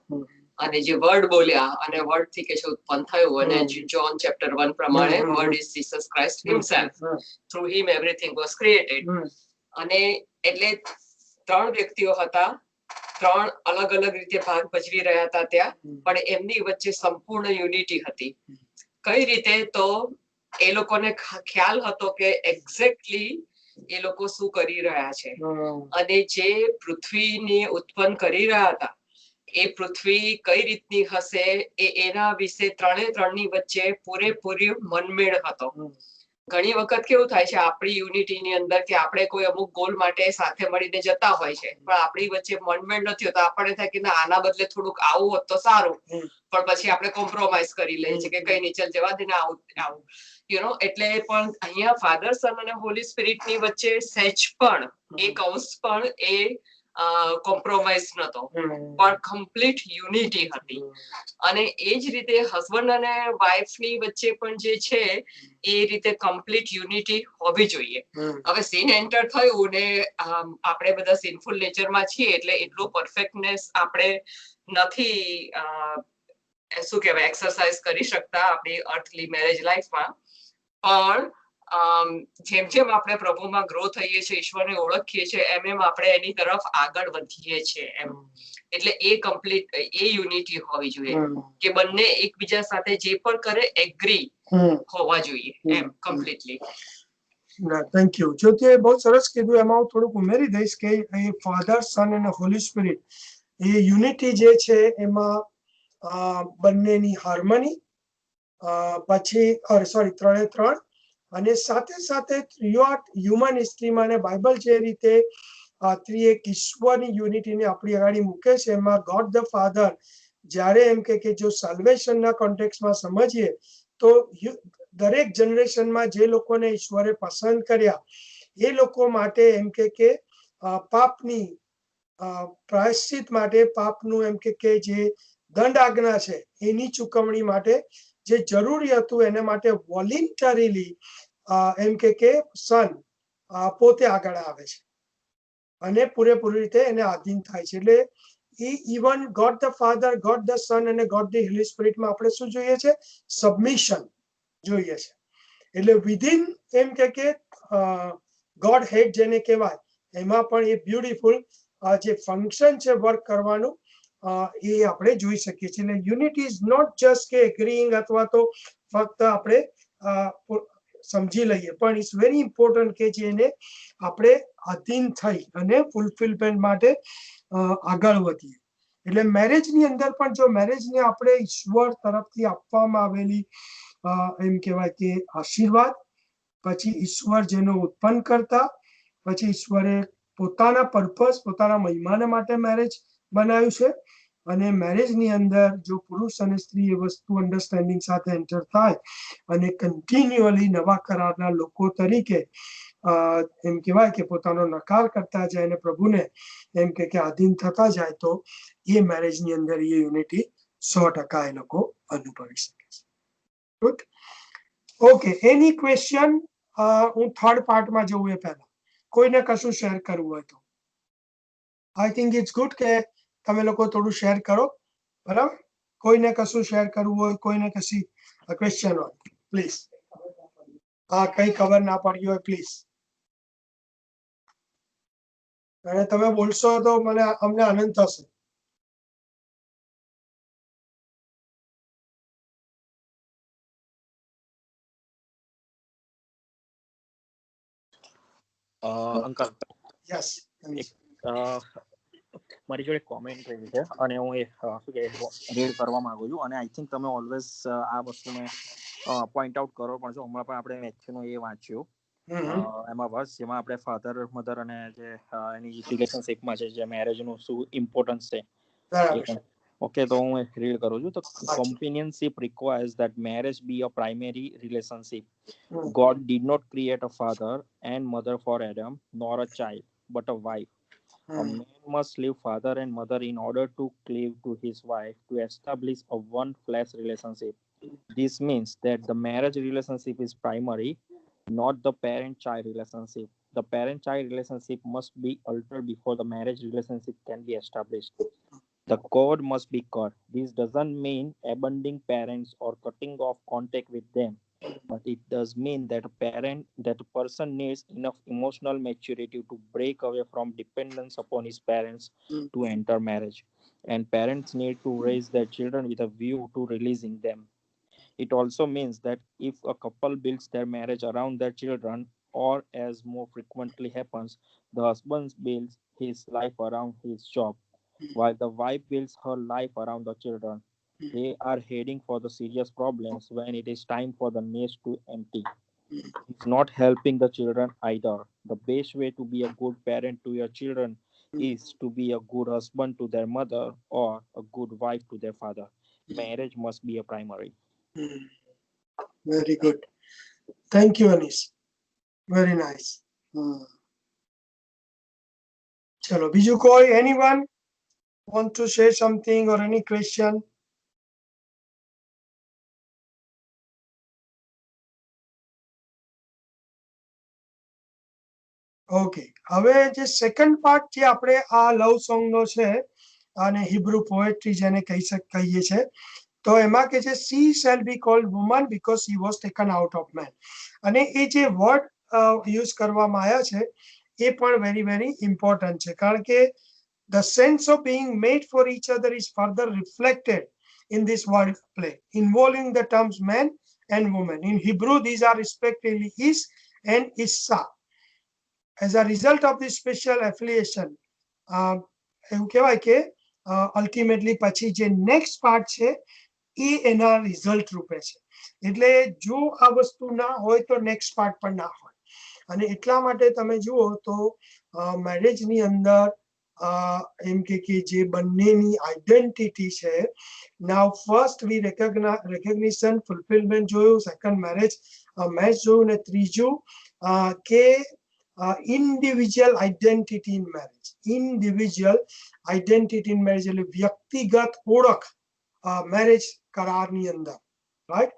અને જે વર્ડ બોલ્યા અને વર્ડ થી કે છે ઉત્પન્ન થયું. અને જોન ચેપ્ટર 1 પ્રમાણે word is Jesus Christ himself, through him everything was created. અને એટલે ત્રણ વ્યક્તિઓ હતા, ત્રણ અલગ અલગ રીતે ભાગ ભજવી રહ્યા હતા ત્યાં, પણ એમની વચ્ચે સંપૂર્ણ યુનિટી હતી. કઈ રીતે? તો એ લોકોને ખ્યાલ હતો કે એક્ઝેક્ટલી એ લોકો શું કરી રહ્યા છે. અને જે પૃથ્વીને ઉત્પન્ન કરી રહ્યા હતા એ પૃથ્વી કઈ રીતની હશે એના વિશે ત્રણની વચ્ચે પૂરેપૂરી મનમેળ હતો. ઘણી વખત કેવું થાય છે આપણી યુનિટીની અંદર કે આપણે કોઈ અમુક ગોલ માટે સાથે મળીને જતા હોય છે, પણ આપણી વચ્ચે મનમેળ નથી હોતો. આપણને થાય કે ના, આના બદલે થોડુંક આવું હોત તો સારું, પણ પછી આપણે કોમ્પ્રોમાઇઝ કરી લઈએ છીએ કે કઈ નહીં, ચાલ જવા દે ને, આવું એટલે પણ અહીંયા ફાધર, સન અને હોલી સ્પિરિટની વચ્ચે સહેજ પણ એક અંશ પણ એ કોમ્પ્રોમાઇઝ નતો, પણ કમ્પ્લીટ યુનિટી હતી. અને એ જ રીતે હસબન્ડ અને વાઇફની વચ્ચે પણ જે છે એ રીતે કમ્પ્લીટ યુનિટી હોવી જોઈએ. હવે સીન એન્ટર થયું ને આપણે બધા સિનફુલ નેચરમાં છીએ એટલે એટલું પરફેક્ટનેસ આપણે નથી શું કહેવાય એક્સરસાઇઝ કરી શકતા આપણી અર્થલી મેરેજ લાઈફમાં. પણ જેમ જેમ આપણે પ્રભુમાં ગ્રો થઈએ છીએ, ઈશ્વરને ઓળખીએ છીએ, એમ આપણે એની તરફ આગળ વધીએ છીએ એમ. એટલે એ કમ્પ્લીટ એ યુનિટી હોવી જોઈએ કે બંને એકબીજા સાથે જે પણ કરે એગ્રી હોવા જોઈએ એમ કમ્પ્લીટલી. થેન્ક યુ જ્યોતિએ બહુ સરસ કીધું. એમાં હું થોડુંક ઉમેરી દઈશ કે એ ફાધર, સન અને હોલી સ્પિરિટ એ યુનિટી જે છે એમાં બંનેની હાર્મની, પછી ત્રણે ત્રણ, અને સાથે સાથે હ્યુમન હિસ્ટ્રીમાં અને બાઇબલ જે રીતે ત્રિએક ઈશ્વરની યુનિટીને આપણી આગળ મૂકે છે, એમાં ગોડ ધ ફાધર જ્યારે એમ કે જો સાલ્વેશનના કોન્ટેક્સમાં સમજીએ તો દરેક જનરેશનમાં જે લોકોને ઈશ્વરે પસંદ કર્યા એ લોકો માટે એમ કે પાપની પ્રાયશ્ચિત માટે, પાપનું એમ કે જે દંડ આજ્ઞા છે એની ચૂકવણી માટે જે જરૂરી હતું એને માટે વોલિન્ટરીલી એમ કે સન પોતે આગળ આવે છે અને પૂરેપૂરી રીતે એને આધીન થાય છે. એટલે even God the father, God the સન અને ગોડ ધ હોલી સ્પિરિટમાં આપણે શું જોઈએ છે? સબમિશન જોઈએ છે. એટલે વિધિન એમ કે ગોડ હેડ જેને કહેવાય એમાં પણ એ બ્યુટીફુલ જે ફંક્શન છે વર્ક કરવાનું એ આપણે જોઈ શકીએ છીએ. એટલે યુનિટી ઇઝ નોટ જસ્ટ કે એગ્રીઇંગ અથવા તો ફક્ત આપણે સમજી લઈએ, પણ ઇટ્સ વેરી ઇમ્પોર્ટન્ટ કે જેને આપણે આધીન થઈ અને ફૂલફિલમેન્ટ માટે આગળ વધીએ. એટલે મેરેજની અંદર પણ જો મેરેજને આપણે ઈશ્વર તરફથી આપવામાં આવેલી એમ કહેવાય કે આશીર્વાદ, પછી ઈશ્વર જેનો ઉત્પન્ન કરતા, પછી ઈશ્વરે પોતાના પર્પસ, પોતાના મહિમાને માટે મેરેજ બનાવ્યું છે. અને મેરેજની અંદર જો પુરુષ અને સ્ત્રી એ વસ્તુ અન્ડરસ્ટેન્ડિંગ સાથે એન્ટર થાય અને કન્ટિન્યુઅલી નવા કરારના લોકો તરીકે એમ કહેવાય કે પોતાનો નકાર કરતા જાય અને પ્રભુને એમ કે આધીન થતા જાય તો એ મેરેજની અંદર એ યુનિટી 100% એ લોકો અનુભવી શકે છે. Good, okay. એની ક્વેશ્ચન હું થર્ડ પાર્ટમાં જવું એ પહેલા કોઈને કશું શેર કરવું હોય તો આઈ થિંક ઇટ્સ ગુડ કે તમે લોકો થોડું શેર કરો, બરાબર? કોઈને કશું શેર કરવું હોય, કોઈને કશી ક્વેશ્ચન હોય, પ્લીઝ. કઈ ખબર ના પડી હોય પ્લીઝ. અને તમે બોલશો તો અમને આનંદ થશે. અંકલ, યસ, મારી જોડે કોમેન્ટ રહી છે અને હું એ શું કે રીડ કરવા માંગુ છું. અને આઈ થિંક તમે ઓલવેઝ આ વસ્તુને પોઈન્ટ આઉટ કરો પણ છો. હમણાં પણ આપણે મેથ્યુનું એ વાંચ્યું એમાં બસ જેમાં આપણે ફાધર, મધર અને જે એની રિલેશનશિપમાં છે જે મેરેજનું શું ઇમ્પોર્ટન્સ છે. ઓકે, તો હું રીડ કરું છું. તો companionship requires that marriage be a primary relationship. God did not create a father and mother for Adam, nor a child, but a wife. A man must leave father and mother in order to cleave to his wife to establish a one flesh relationship. This means that the marriage relationship is primary, not the parent-child relationship. The parent-child relationship must be altered before the marriage relationship can be established. The cord must be cut. This doesn't mean abandoning parents or cutting off contact with them, but it does mean that a person needs enough emotional maturity to break away from dependence upon his parents to enter marriage, and parents need to raise their children with a view to releasing them. It also means that if a couple builds their marriage around their children, or as more frequently happens, the husband builds his life around his job, while the wife builds her life around the children, they are heading for the serious problems when it is time for the nest to empty. It's not helping the children either. The best way to be a good parent to your children is to be a good husband to their mother or a good wife to their father. Marriage must be a primary. Very good. Thank you, Anis. Very nice. Chalo, બીજું કોઈ anyone want to say something or any question? Okay, હવે જે સેકન્ડ પાર્ટ જે આપણે આ લવ સોંગ નો છે અને હિબ્રુ પોએટ્રી જેને કહીએ છે, તો એમાં કે છે she shall be called woman because she was taken out of man. અને એ જે વર્ડ યુઝ કરવામાં આવ્યા છે એ પણ વેરી વેરી ઇમ્પોર્ટન્ટ છે, કારણ કે the sense of being made for each other is further reflected in this word play, involving the terms man and woman. In Hebrew, these are respectively is and issa. As a result of this special affiliation, એવું કહેવાય કે અલ્ટિમેટલી પછી જે નેક્સ્ટ પાર્ટ છે એ એના રિઝલ્ટ રૂપે છે. એટલે જો આ વસ્તુ ના હોય તો નેક્સ્ટ પાર્ટ પણ ના હોય. અને એટલા માટે તમે જુઓ તો મેરેજની અંદર એમ કે જે બંનેની આઈડેન્ટિટી છે, નાવ ફર્સ્ટ વી રેકગ્નિશન ફુલફિલમેન્ટ જોયું, સેકન્ડ મેરેજ મેચ જોયું, ને ત્રીજું કે individual identity in marriage. Individual identity in marriage એટલે વ્યક્તિગત ઓળખ મેરેજ કરારની અંદર, રાઈટ?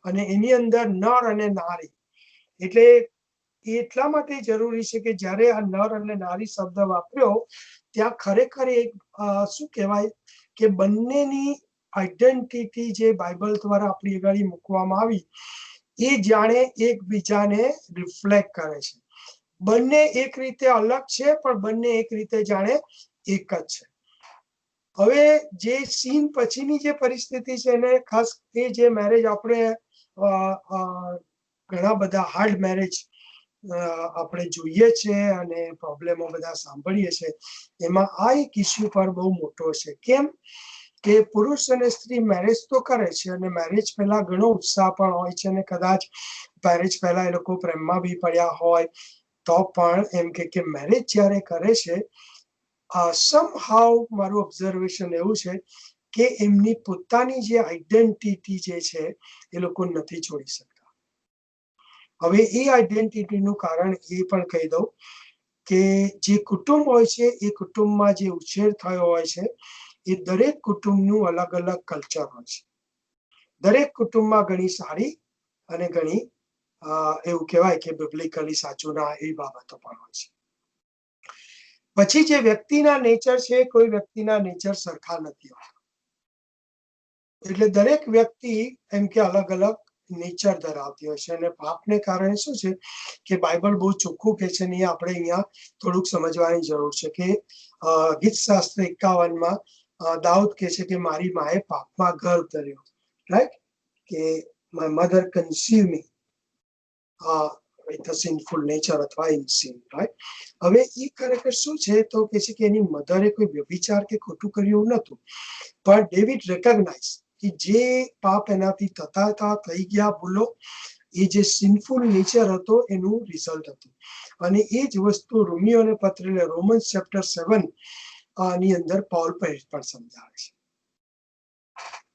અને એની અંદર નર અને નારી, એટલે એટલા માટે જરૂરી છે કે જ્યારે આ નર અને નારી શબ્દ વાપર્યો ત્યાં ખરેખર એક શું કહેવાય કે બંનેની આઈડેન્ટિટી જે બાઇબલ દ્વારા આપણી આગળ મૂકવામાં આવી એ જાણે એકબીજાને રિફ્લેક્ટ કરે છે. બંને એક રીતે અલગ છે પણ બંને એક રીતે જાણે એક જ છે. હવે જે સીન પછીની જે પરિસ્થિતિ છે એને ખાસ એ જે મેરેજ આપણે ઘણા બધા હાર્ડ મેરેજ આપણે જોઈએ છે અને પ્રોબ્લેમો બધા સાંભળીએ છે, એમાં આ એક ઇસ્યુ પર બહુ મોટો છે. કેમ કે પુરુષ અને સ્ત્રી મેરેજ તો કરે છે અને મેરેજ પહેલા ઘણો ઉત્સાહ પણ હોય છે, અને કદાચ મેરેજ પહેલા એ લોકો પ્રેમમાં બી પડ્યા હોય તો પણ એમ કે મેરેજ જ્યારે કરે છે, somehow મારું ઓબ્ઝર્વેશન એવું છે કે એમની પોતાની જે આઈડેન્ટિટી જે છે એ લોકો નથી છોડી શકતા. હવે એ આઈડેન્ટિટીનું કારણ એ પણ કહી દઉં કે જે કુટુંબ હોય છે એ કુટુંબમાં જે ઉછેર થયો હોય છે એ દરેક કુટુંબનું અલગ અલગ કલ્ચર હોય છે. દરેક કુટુંબમાં ઘણી સારી અને ઘણી એવું કહેવાય કે બિબ્લિકલી સાચું ના એ બાબતો પણ હોય છે. પછી જે વ્યક્તિના નેચર છે, કોઈ વ્યક્તિના નેચર સરખા નથી હોતા. એટલે દરેક વ્યક્તિ એમ કે અલગ અલગ નેચર ધરાવતી હોય છે, અને પાપને કારણે શું છે કે બાઇબલ બહુ ચોખ્ખું કહે છે, ને એ આપણે અહીંયા થોડુંક સમજવાની જરૂર છે કે ગીતશાસ્ત્ર 51માં દાઉદ કહે છે કે મારી માએ પાપમાં ગર્ભ ધર્યો, રાઈટ? કે my mother conceived me with a sinful nature અથવા in sin, right? હવે એ ખરેખર શું છે તો કહે છે કે એની મધરે કોઈ વ્યભિચાર કે ખોટું કર્યું નહોતું, પણ ડેવિડ રેકગ્નાઇઝ કે જે પાપ એનાથી થતા થઈ ગયા ભૂલો, એ જે સિનફુલ નેચર હતો એનું રિઝલ્ટ હતું. અને એ જ વસ્તુ રોમિયોને પત્રેલા રોમન્સ ચેપ્ટર 7 ની અંદર પોલ પણ સમજાવે છે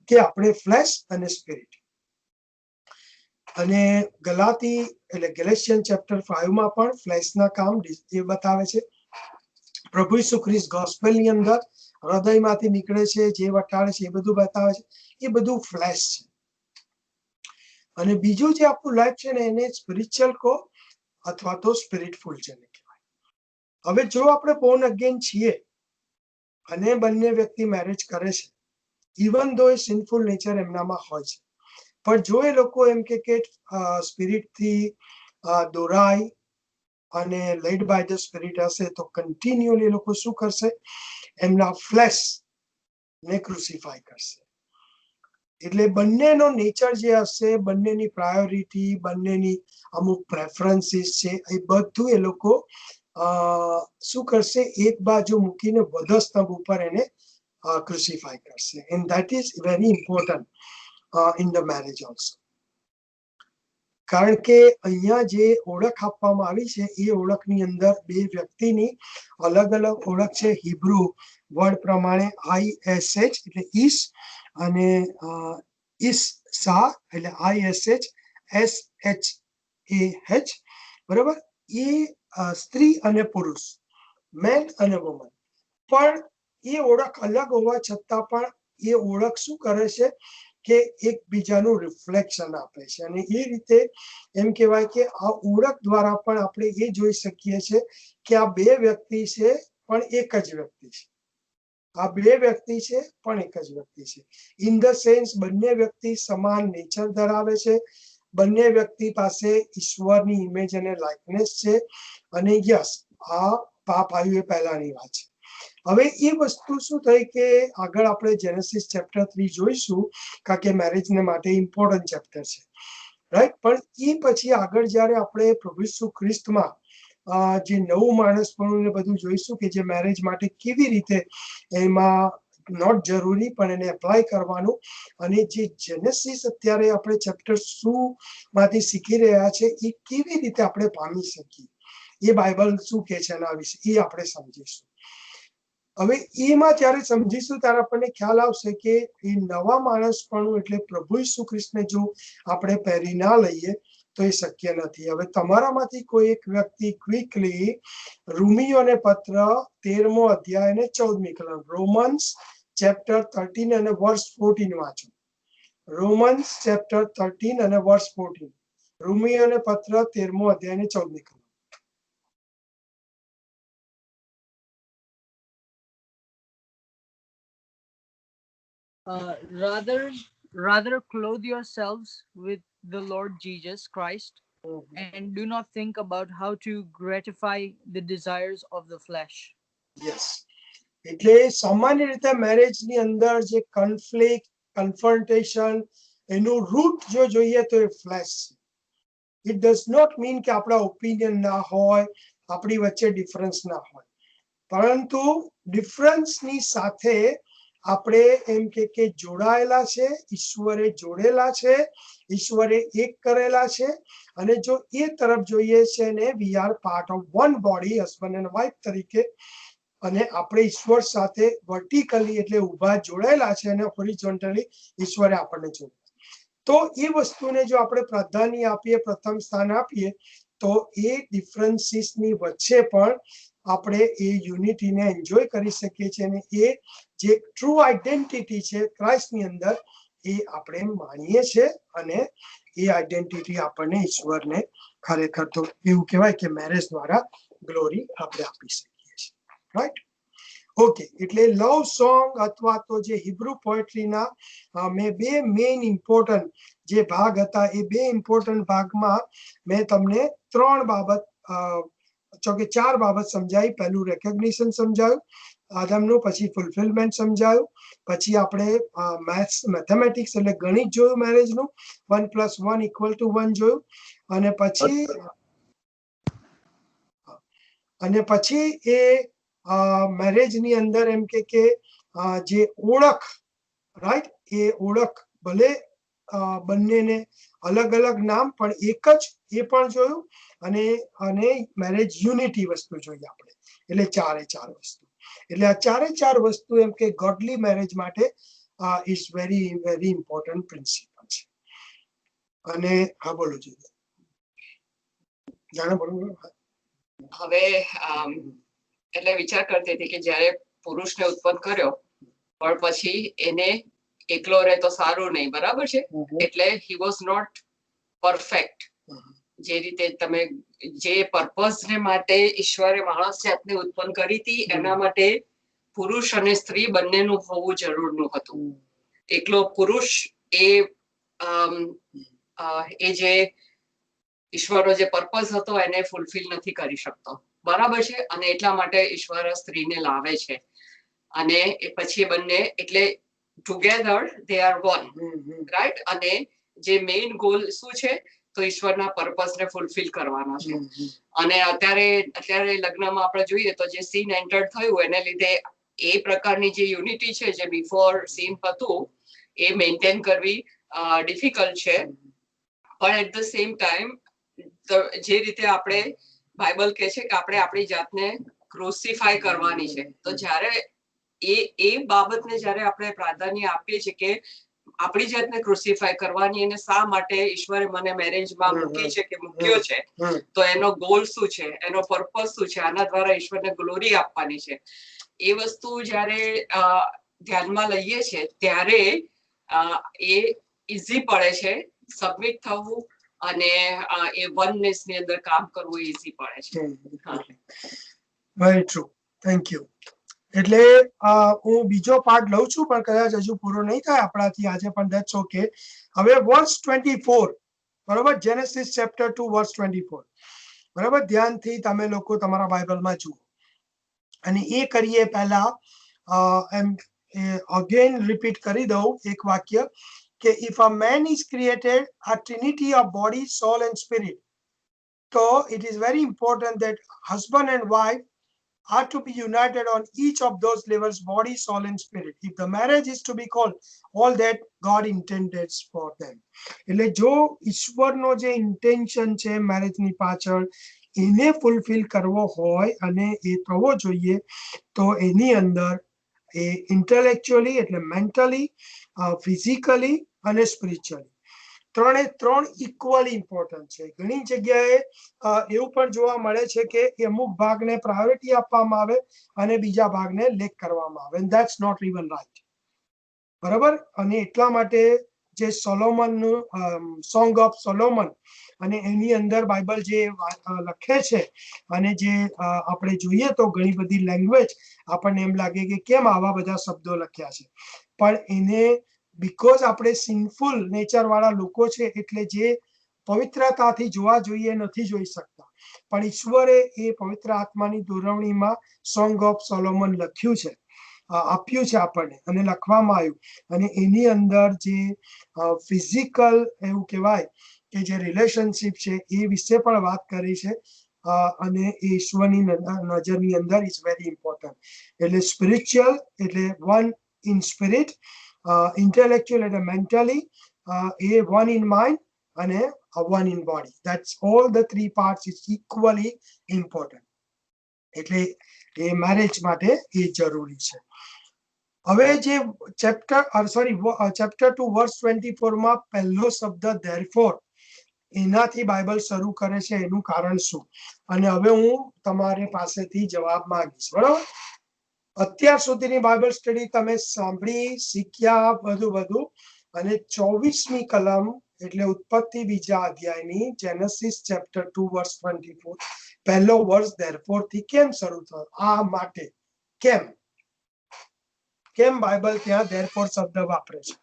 કે આપણે ફ્લેશ અને સ્પિરિટ. અને ગલાતી એટલે ગેલેશિયન ચેપ્ટર 5માં પણ ફ્લેશના કામ એ બતાવે છે. પ્રભુ ઈસુ ખ્રિસ્ત ગોસ્પેલની અંદર હૃદયમાંથી નીકળે છે, જે વટાળે છે એ બધું બતાવે છે, એ બધું ફ્લેશ છે. અને બીજું જે આપણું લાઈફ છે ને એને સ્પિરિચ્યુઅલ કહો અથવા તો સ્પિરિટફુલ જેને કહેવાય. હવે જો આપણે બોર્ન અગેન છીએ અને બંને વ્યક્તિ મેરેજ કરે છે, ઇવન ધો એ સિનફુલ નેચર એમનામાં હોય છે, પણ જો એ લોકો એમ કે સ્પિરિટથી દોરાય અને લેડ બાય ધ સ્પિરિટ હશે તો કન્ટિન્યુઅલી એ લોકો શું કરશે, એમના ફ્લેશ ને ક્રુસિફાય કરશે. એટલે બંનેનો નેચર જે હશે, બંનેની પ્રાયોરિટી, બંનેની અમુક પ્રેફરન્સીસ છે, એ બધું એ લોકો શું કરશે, એક બાજુ મૂકીને વધસ્તંભ ઉપર એને ક્રુસિફાય કરશે. And that is very important in the marriage also. કારણ કે અહીંયા જે ઓળખ આપવામાં આવી છે એ ઓળખની અંદર બે વ્યક્તિની અલગ અલગ ઓળખ છે. હિબ્રુ વર્ડ પ્રમાણે ISH એટલે ઈશ અને ઈસા એટલે ISH બરાબર. એ સ્ત્રી અને પુરુષ, મેન અને વુમન. પણ એ ઓળખ અલગ હોવા છતાં પણ એ ઓળખ શું કરે છે કે એકબીજાનું રિફ્લેક્શન આપે છે. અને એ રીતે એમ કહેવાય કે આ ઓળખ દ્વારા પણ આપણે એ જોઈ શકીએ છીએ કે આ બે વ્યક્તિ છે પણ એક જ વ્યક્તિ છે. આ બે વ્યક્તિ છે પણ એક જ વ્યક્તિ છે. ઇન ધ સેન્સ બંને વ્યક્તિ સમાન નેચર ધરાવે છે, બંને વ્યક્તિ પાસે ઈશ્વરની ઇમેજ અને લાઇકનેસ છે. અને યસ, આ પાપ આવ્યું એ પહેલાની વાત છે. હવે એ વસ્તુ શું થઈ કે આગળ આપણે જેનેસિસ ચેપ્ટર 3 જોઈશું, કારણ કે મેરેજને માટે ઇમ્પોર્ટન્ટ ચેપ્ટર છે, રાઈટ. પણ એ પછી આગળ જ્યારે આપણે પ્રભુ ઈસુ ખ્રિસ્તમાં જે નવું માણસપણું ને બધું જોઈશું કે જે મેરેજ માટે કેવી રીતે એમાં નોટ જરૂરી પણ એને એપ્લાય કરવાનું. અને જે જેનેસિસ અત્યારે આપણે ચેપ્ટર 2 માંથી શીખી રહ્યા છે એ કેવી રીતે આપણે પામી શકીએ, એ બાઇબલ શું કહે છે એના વિશે એ આપણે સમજીશું. હવે એમાં જ્યારે સમજીશું ત્યારે આપણને ખ્યાલ આવશે કે એ નવા માણસપણું એટલે પ્રભુ ઈસુ ખ્રિસ્તને જો આપણે પહેરી ના લઈએ તો એ શક્ય નથી. હવે તમારામાંથી કોઈ એક વ્યક્તિ ક્વિકલી રોમીયોને પત્ર 13મો અધ્યાય અને 14મી કલમ, રોમન્સ ચેપ્ટર 13 અને વર્સ 14 વાંચો. રોમન્સ ચેપ્ટર 13 અને વર્સ 14, રોમીયોને પત્ર 13મો અધ્યાય અને 14મી કલમ. Rather clothe yourselves with the Lord Jesus Christ, and do not think about how to gratify the desires of the flesh. Yes, એટલે સામાન્ય રીતે મેરેજની અંદર જે કન્ફ્લિક્ટ, કન્ફ્રન્ટેશન, એનું રૂટ જો જોઈએ તો એ ફ્લેશ છે. ઇટ ડઝ નોટ મીન કે આપણા ઓપિનિયન ના હોય, આપણી વચ્ચે ડિફરન્સ ના હોય, પરંતુ ડિફરન્સની સાથે આપણે એમ કે જોડાયેલા છે, ઈશ્વરે જોડેલા છે, ઈશ્વરે એક કરેલા છે. અને જો એ તરફ જોઈએ છે ને we are part of one body, husband and wife તરીકે, અને આપણે ઈશ્વર સાથે વર્ટિકલી એટલે ઊભા જોડાયેલા છે અને હોરિઝોન્ટલી ઈશ્વરે આપણને જોડ્યા. તો એ વસ્તુને જો આપણે પ્રાધાન્ય આપીએ, પ્રથમ સ્થાન આપીએ, તો એ ડિફરન્સીસની વચ્ચે પણ આપણે એ યુનિટીને એન્જોય કરી શકીએ છીએ. અને એ જે ટ્રુ આઈડેન્ટિટી છે ક્રાઇસ્ટની અંદર એ આપણે માનીએ છીએ. અને એ આઈડેન્ટિટી આપણને ઈશ્વરને ખરેખર તો એવું કહેવાય કે મેરેજ દ્વારા ગ્લોરી આપણે આપી શકીએ છીએ, રાઈટ. ઓકે, એટલે લવ સોંગ અથવા તો જે હિબ્રુ પોએટ્રીના મેં બે મેઇન ઇમ્પોર્ટન્ટ જે ભાગ હતા એ બે ઇમ્પોર્ટન્ટ ભાગમાં મેં તમને ત્રણ બાબત કે ચાર બાબત સમજાવી. પહેલું રેકોગ્નિશન સમજાયું આદમનું, પછી ફુલફિલમેન્ટ સમજાયું, પછી આપણે મેથેમેટિક્સ એટલે ગણિત જોયું મેરેજનું, 1 + 1 = 1 જોયું. અને પછી એ મેરેજની અંદર એમ કે જે ઓળખ, રાઈટ, એ ઓળખ ભલે બંનેને અલગ અલગ નામ પણ એક જ, એ પણ જોયું. અને મેરેજ યુનિટી વસ્તુ જોઈએ આપણે, એટલે ચારે ચાર વસ્તુ. એટલે આ ચારે ચાર વસ્તુ એમ કે ગોડલી મેરેજ માટે is very very important principal છે. અને હા બોલો જોઈએ જાણે બોલો. હવે એટલે વિચાર કરતી હતી કે જ્યારે પુરુષને ઉત્પન્ન કર્યો પણ પછી એને એકલો રહે તો સારું નહીં, બરાબર છે. એટલે હી વોઝ નોટ પરફેક્ટ. જે રીતે તમે જે પર્પઝને માટે ઈશ્વરે માણસ જાતને ઉત્પન્ન કરી હતી એના માટે પુરુષ અને સ્ત્રી બંનેનું હોવું જરૂરનું હતું. એકલો પુરુષ એ જે ઈશ્વરનો જે પર્પઝ હતો એને ફૂલફિલ નથી કરી શકતો, બરાબર છે. અને એટલા માટે ઈશ્વર સ્ત્રીને લાવે છે. અને એ પછી બંને એટલે together they are one, right. અને જે મેઇન ગોલ શું છે, તો ઈશ્વરના પર્પસને ફૂલફિલ કરવાનો છે. અને અત્યારે લગ્નમાં આપણે જોઈએ તો જે સીન એન્ટર થયું એને લીધે એ પ્રકારની જે યુનિટી છે જે બિફોર સીન હતું એ મેન્ટેન કરવી ડિફિકલ્ટ છે. પણ એટ ધ સેમ ટાઈમ જે રીતે આપણે બાઇબલ કહે છે કે આપણે આપણી જાતને ક્રુસિફાય કરવાની છે, તો જ્યારે એ બાબતને જ્યારે આપણે પ્રાધાન્ય આપીએ છીએ કે આપણી જાતને ક્રુસિફાય કરવાની, અને શા માટે ઈશ્વરે મને મેરેજમાં મૂકી છે કે મૂક્યો છે, તો એનો ગોલ શું છે, એનો પર્પસ શું છે, આના દ્વારા ઈશ્વરને ગ્લોરી આપવાની છે, એ વસ્તુ જ્યારે ધ્યાનમાં લઈએ છે ત્યારે એ ઈઝી પડે છે સબમિટ થવું, અને એ વનનેસ ની અંદર કામ કરવું ઈઝી પડે છે. Very true, thank you. એટલે હું બીજો પાર્ટ લઉં છું, પણ કદાચ હજુ પૂરો નહીં થાય આપણાથી આજે, પણ ધેટ્સ ઓકે. હવે વર્સ 24, બરોબર, જેનેસિસ ચેપ્ટર 2 વર્સ 24, બરાબર, ધ્યાનથી તમે લોકો તમારા બાઇબલમાં જુઓ. અને એ કરીએ પહેલા એમ અગેન રિપીટ કરી દઉં એક વાક્ય કે if a main is created a trinity of body, soul and spirit, so it is very important that husband and wife are to be united on each of those levels, body, soul and spirit, if the marriage is to be called all that God intended for them. એટલે જો ઈશ્વરનો જે ઇન્ટેન્શન છે મેરેજની પાછળ એને ફૂલફિલ કરવો હોય અને એ થવો જોઈએ, તો એની અંદર એ ઇન્ટેલેક્ચ્યુઅલી એટલે મેન્ટલી, ફિઝિકલી અને સ્પિરિચ્યુઅલી ત્રણે ત્રણ ઇક્વલી ઇમ્પોર્ટન્ટ છે. ઘણી જગ્યાએ એવું પણ જોવા મળે છે કે અમુક ભાગને પ્રાયોરિટી આપવામાં આવે અને બીજા ભાગને લેક કરવામાં આવે, and that's not even right, બરાબર. અને એટલા માટે જે સોલોમનનું સોંગ ઓફ સોલોમન, અને એની અંદર બાઇબલ જે લખે છે, અને જે આપણે જોઈએ તો ઘણી બધી લેંગ્વેજ આપણને એમ લાગે કે કેમ આવા બધા શબ્દો લખ્યા છે, પણ એને બીકોઝ આપણે સિનફુલ નેચર વાળા લોકો છે એટલે જે પવિત્રતાથી જોવા જોઈએ નથી જોઈ શકતા, પણ ઈશ્વરે એ પવિત્ર આત્માની દોરવણીમાં સોંગ ઓફ સોલોમન લખ્યું છે, આપ્યું છે આપણને, અને લખવામાં આવ્યું. અને એની અંદર જે ફિઝિકલ એવું કહેવાય કે જે રિલેશનશિપ છે એ વિશે પણ વાત કરી છે, અને એ ઈશ્વરની નજરની અંદર ઇઝ વેરી ઇમ્પોર્ટન્ટ. એટલે સ્પિરિચ્યુઅલ એટલે વન ઇન સ્પિરિટ, ઇન્ટેલેક્ચ્યુઅલ એટલે મેન્ટલી, એ વન ઇન માઇન્ડ, અને one in body. That's all the three parts is equally important. એટલે એ મેરેજ માટે એ જરૂરી છે. હવે જે ચેપ્ટર 2 વર્સ 24 માં પહેલો શબ્દ ધેરફોર, એનાથી બાઇબલ શરૂ કરે છે, એનું કારણ શું, અને હવે હું તમારી પાસેથી જવાબ માંગીશ, બરાબર. અત્યાર સુધીની બાઇબલ સ્ટડી તમે સાંભળી, શીખ્યા, બધું, અને 24મી કલમ એટલે ઉત્પત્તિ બીજા અધ્યાયની જેનેસિસ ચેપ્ટર 2 વર્સ 24 પહેલો વર્સ ધેરફોર થી કેમ શરૂ થયો, આ માટે કેમ બાઇબલ ત્યાં ધેરફોર શબ્દ વાપરે છે.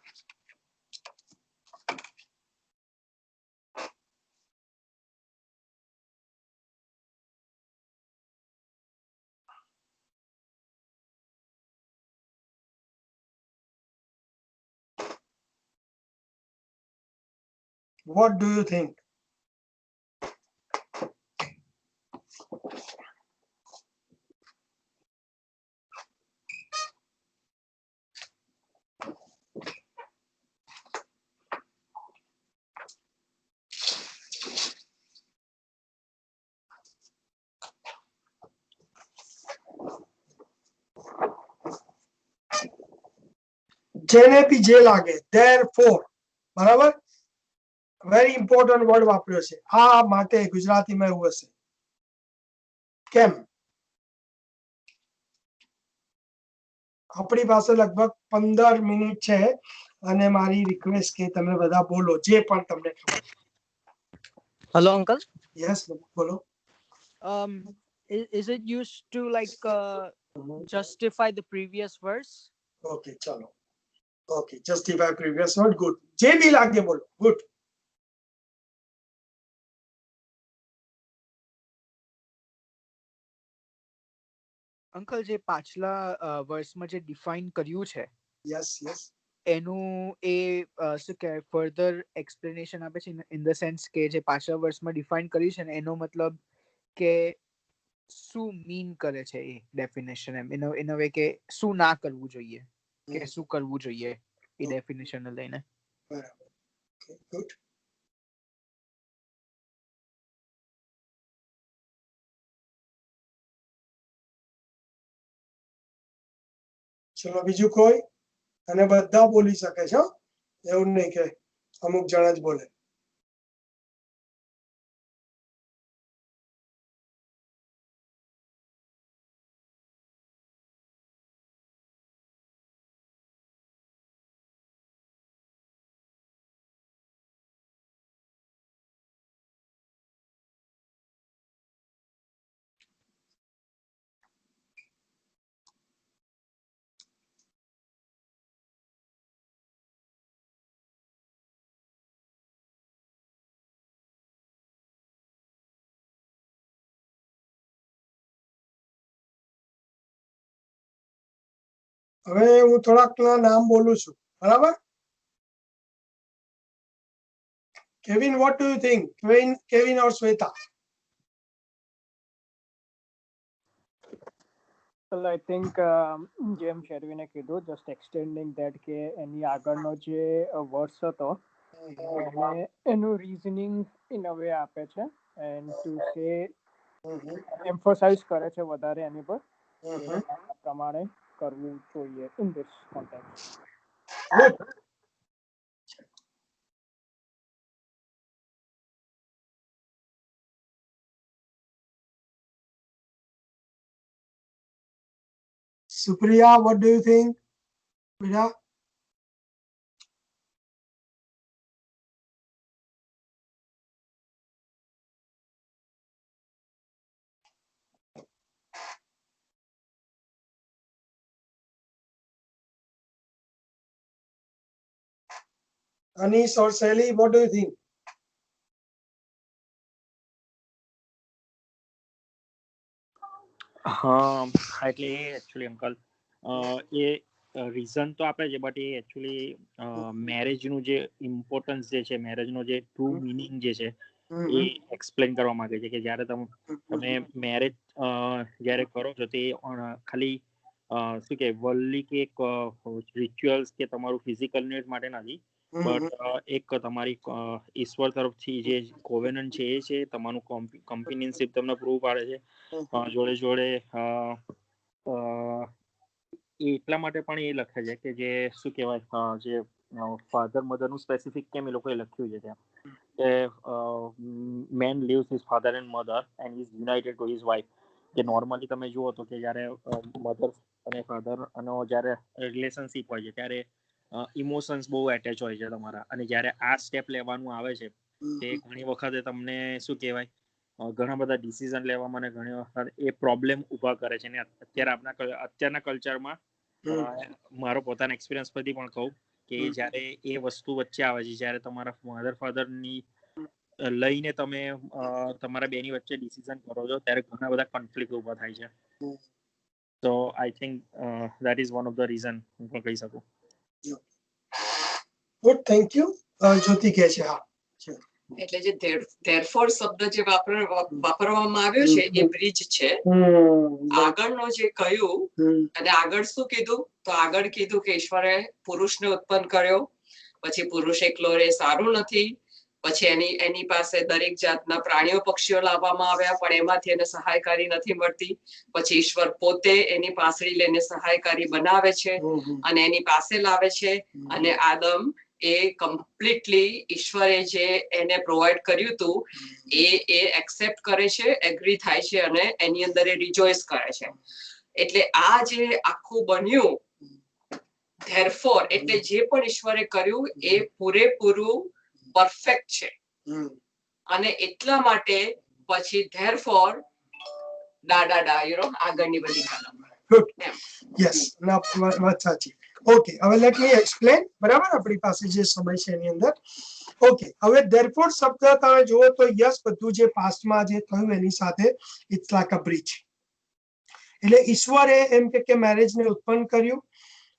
What do you think? જેને બી જે લાગે, therefore, બરાબર, વેરી ઇમ્પોર્ટન્ટ વર્ડ વાપર્યો છે. આ માટે ગુજરાતીમાં એવું હશે, કેમ. આપણી પાસે લગભગ 15 મિનિટ છે, અને મારી રિક્વેસ્ટ કે તમે બધા બોલો જે પણ તમને ખબર. Hello, uncle. યસ, બોલો. Is it used to like justify the previous verse? Okay, ચાલો. Okay, justify previous word, good. જે બી લાગે બોલો, ગુડ. અંકલ, જે પાછલા વર્ષમાં જે ડિફાઇન કર્યું છે, યસ યસ, એનું એ શું કહેવાય ફર્ધર એક્સપ્લેનેશન આપે છે ઇન ધ સેન્સ કે જે પાછલા વર્ષમાં ડિફાઇન કર્યું છે ને એનો મતલબ કે શું મીન કરે છે એ ડેફિનેશન એમ ઇન અ વે કે શું ના કરવું જોઈએ કે શું કરવું જોઈએ એ ડેફિનેશન લઈને. બરાબર, ગુડ. ચલો બીજું કોઈ? અને બધા બોલી શકે છે, એવું નહીં કે અમુક જણા જ બોલે. હવે હું થોડાકના નામ બોલું છું, બરાબર? Kevin, what do you think? Kevin or Shweta? Well, I think જેમ શેરવીને કીધું જસ્ટ એક્સટેન્ડિંગ ધેટ કે એની આગળનો જે વર્ડ્સ હતો એને એનું રીઝનિંગ ઇન અ વે આપે છે એન્ડ ટુ સે એમ્ફોસાઇઝ કરે છે વધારે એની પર આ પ્રમાણે કરવું જોઈએ in this context. Good. Supriya, what do you think? Priya? Anish or Sally, what do you think? હા એટલે એ એકચ્યુઅલી અંકલ એ રીઝન તો આપે છે બટ એ એકચ્યુઅલી મેરેજનું જે ઇમ્પોર્ટન્સ જે છે મેરેજનો જે ટ્રુ મિનિંગ જે છે એ એક્સપ્લેન કરવા માંગે છે કે જ્યારે તમે મેરેજ જ્યારે કરો છો તે ખાલી શું કે વર્લ્ડલી કે એક રિચ્યુઅલ્સ કે તમારું ફિઝિકલ નીડ માટે નથી બટ એક તમારી ઈશ્વર તરફથી જે કોવેનન્ટ છે એ છે તમારું કમ્પેનિયનશિપ તમને પ્રૂવ પાડે છે જોડે જોડે એટલા માટે પણ એ લખે છે કે જે શું કહેવાય જે ફાધર મધરનું સ્પેસિફિક કેમ એ લોકોએ લખ્યું છે ત્યાં કે man leaves his father and mother and is united to his wife કે નોર્મલી તમે જુઓ તો કે જ્યારે મધર અને ફાધર અને જ્યારે રિલેશનશિપ હોય છે ત્યારે ઇમોશન્સ બહુ એટેચ હોય છે તમારા અને જ્યારે આ સ્ટેપ લેવાનું આવે છે તે ઘણી વખતે તમને શું કહેવાય ઘણા બધા ડિસિઝન લેવામાં અને ઘણી વખત એ પ્રોબ્લેમ ઊભા કરે છે ને અત્યારના કલ્ચરમાં મારો પોતાના એક્સપિરિયન્સ પરથી પણ કહું કે જ્યારે એ વસ્તુ વચ્ચે આવે છે જ્યારે તમારા મધર ફાધરની લઈને તમે તમારા બેની વચ્ચે ડિસિઝન કરો છો ત્યારે ઘણા બધા કોન્ફ્લિક્ટ ઊભા થાય છે તો I think that is one of the reason હું પણ કહી શકું. Good, thank you. જ્યોતિ કહે છે હા. એટલે જે ધેરફોર શબ્દ જે વાપરવામાં આવ્યો છે એ બ્રિજ છે. આગળનો જે કહ્યું અને આગળ શું કીધું તો આગળ કીધું કે ઈશ્વરે પુરુષને ઉત્પન્ન કર્યો પછી પુરુષ એકલો રે સારું નથી પછી એની પાસે દરેક જાતના પ્રાણીઓ પક્ષીઓ લાવવામાં આવ્યા પણ એમાંથી એને સહાયકારી નથી મળતી પછી ઈશ્વર પોતે એની પાસળી લઈને સહાયકારી બનાવે છે અને એની પાસે લાવે છે અને આદમ એ કમ્પ્લીટલી ઈશ્વરે જે એને પ્રોવાઈડ કર્યું હતું એ એક્સેપ્ટ કરે છે એગ્રી થાય છે અને એની અંદર એ રિજોઇસ કરે છે એટલે આ જે આખું બન્યું ધેરફોર એટલે જે પણ ઈશ્વરે કર્યું એ પૂરેપૂરું પરફેક્ટ છે અને એટલા માટે પછી ધેરફોર આગળની બધી કલમ. યસ, વાત સાચી. ઓકે, હવે લેટ મી એક્સપ્લેન. બરાબર, આપણી પાસે જે સમય છે એની અંદર. ઓકે, હવે ધેરફોર શબ્દ તમે જુઓ તો યસ બધું જે પાસ્ટમાં જે થયું એની સાથે ઇટ્સ લાઈક અ બ્રિજ એટલે ઈશ્વરે એમ કે મેરેજને ઉત્પન્ન કર્યું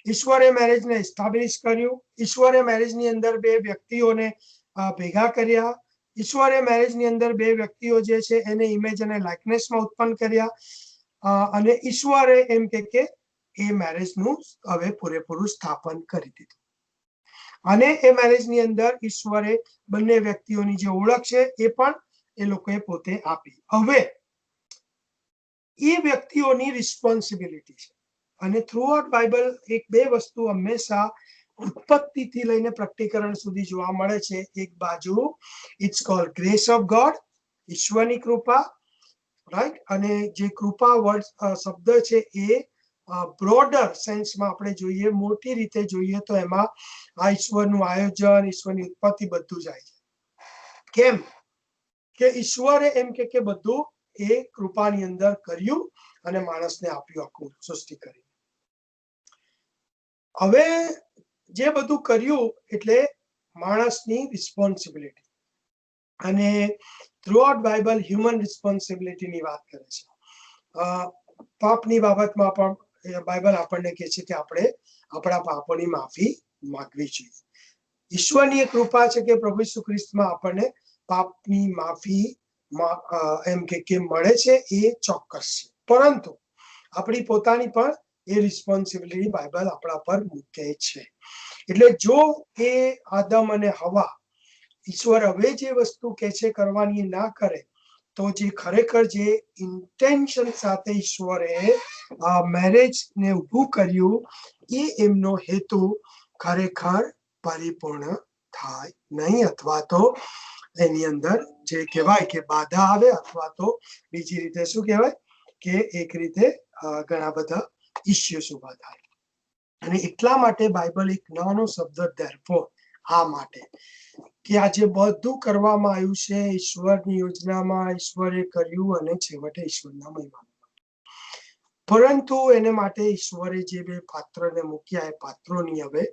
ઈશ્વરે મેરેજને એસ્ટાબ્લિશ કર્યું, ઈશ્વરે મેરેજની અંદર બે વ્યક્તિઓને ભેગા કર્યા, ઈશ્વરે મેરેજની અંદર બે વ્યક્તિઓ જે છે એને ઇમેજ અને લાઇકનેસમાં ઉત્પન્ન કર્યા, અને ઈશ્વરે એમ કે એ મેરેજનું હવે પૂરેપૂરું સ્થાપન કરી દીધું. અને એ મેરેજની અંદર ઈશ્વરે બંને વ્યક્તિઓની જે ઓળખ છે એ પણ એ લોકોએ પોતે આપી. હવે એ વ્યક્તિઓની રિસ્પોન્સિબિલિટી છે. અને થ્રુઆઉટ બાઇબલ એક બે વસ્તુ હંમેશા ઉત્પત્તિથી લઈને પ્રકટીકરણ સુધી જોવા મળે છે. એક બાજુ it's called grace of God, ઈશ્વરની કૃપા, રાઈટ. અને જે કૃપા વર્ડ શબ્દ છે એ બ્રોડર સેન્સમાં આપણે જોઈએ, મોટી રીતે જોઈએ તો એમાં આ ઈશ્વરનું આયોજન, ઈશ્વરની ઉત્પત્તિ બધું જાય છે. કેમ કે ઈશ્વરે એમ કે બધું એ કૃપાની અંદર કર્યું અને માણસને આપ્યું આખું સૃષ્ટિ કરી. હવે જે બધું કર્યું એટલે માણસની રિસ્પોન્સિબિલિટી, અને થ્રુઆઉટ બાઇબલ હ્યુમન રિસ્પોન્સિબિલિટીની વાત કરે છે. પાપની બાબતમાં પણ બાઇબલ આપણને કહે છે કે આપણે આપણા પાપોની માફી માંગવી જોઈએ. ઈશ્વરની કૃપા છે કે પ્રભુ ઈસુ ખ્રિસ્તમાં આપણને પાપની માફી એમ કે મળે છે, એ ચોક્કસ છે. પરંતુ આપણી પોતાની પણ એ રિસ્પોન્સિબિલિટી બાઇબલ આપણા પર મૂકે છે. એટલે જો એ આદમ અને હવા ઈશ્વર હવે જે વસ્તુ કહે છે કરવાની ના કરે, તો જે ખરેખર જે ઇન્ટેન્શન સાથે ઈશ્વરે મેરેજને ઊભું કર્યું એ એમનો હેતુ ખરેખર પરિપૂર્ણ થાય નહીં, અથવા તો એની અંદર જે કહેવાય કે બાધા આવે, અથવા તો બીજી રીતે શું કહેવાય કે એક રીતે ઘણા બધા ઇશ્યુઝ ઉભા થાય. અને એટલા માટે બાઇબલ એક નાનો શબ્દ ધેરફોર, આ માટે કે આ જે બધું કરવામાં આવ્યું છે ઈશ્વરની યોજનામાં ઈશ્વરે કર્યું અને છેવટે ઈશ્વરના મહિમા, પરંતુ એને માટે ઈશ્વરે જે બે પાત્રને મૂક્યા એ પાત્રોની હવે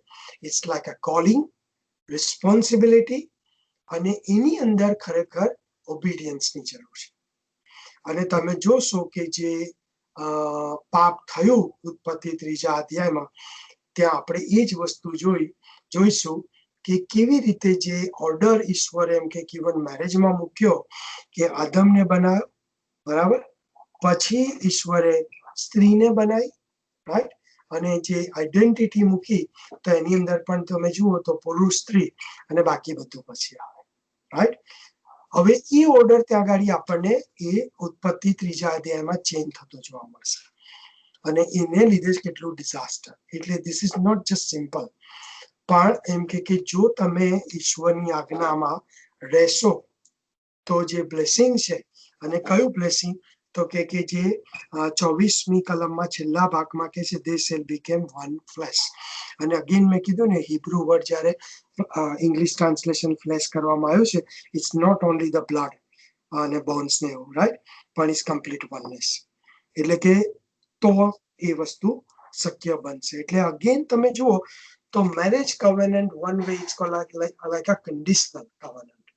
it's like a calling, responsibility, અને એની અંદર ખરેખર ઓબિડિયન્સની જરૂર છે. અને તમે જોશો કે જે પાપ થયું ઉત્પત્તિ 3 અધ્યાયમાં, ત્યાં આપણે એ જ વસ્તુ જોઈશું કે કેવી રીતે જે ઓર્ડર ઈશ્વરે એમ કે ઇવન મેરેજમાં મૂક્યો કે આદમને બનાવ્યો, બરાબર, પછી ઈશ્વરે સ્ત્રીને બનાવી, રાઈટ, અને જે આઈડેન્ટિટી મૂકી તો એની અંદર પણ તમે જુઓ તો પુરુષ, સ્ત્રી અને બાકી બધું પછી આવે, રાઈટ. હવે એ ઓર્ડર ત્યાં આગળ આપણને એ ઉત્પત્તિ 3 અધ્યાયમાં ચેન્જ થતો જોવા મળશે, અને એને લીધે જ કેટલું ડિઝાસ્ટર. એટલે this is not just simple, પણ એમ કે જો તમે ઈશ્વરની આજ્ઞામાં રહેશો તો જે બ્લેસિંગ છે, અને કયું બ્લેસિંગ તો કે જે 24મી કલમમાં છેલ્લા ભાગમાં કે છે they shall become one flesh. અને અગેન મેં કીધું ને, હિબ્રુ વર્ડ જ્યારે ઇંગ્લિશ ટ્રાન્સલેશન ફ્લેશ કરવામાં આવ્યું છે, it's not only the blood અને બોન્સ ને એવું, રાઈટ, પણ ઇટ્સ કમ્પ્લીટ વનનેસ. એટલે કે તો એ વસ્તુ શક્ય બનશે. એટલે અગેન તમે જુઓ તો marriage covenant one way it's called like a conditional covenant,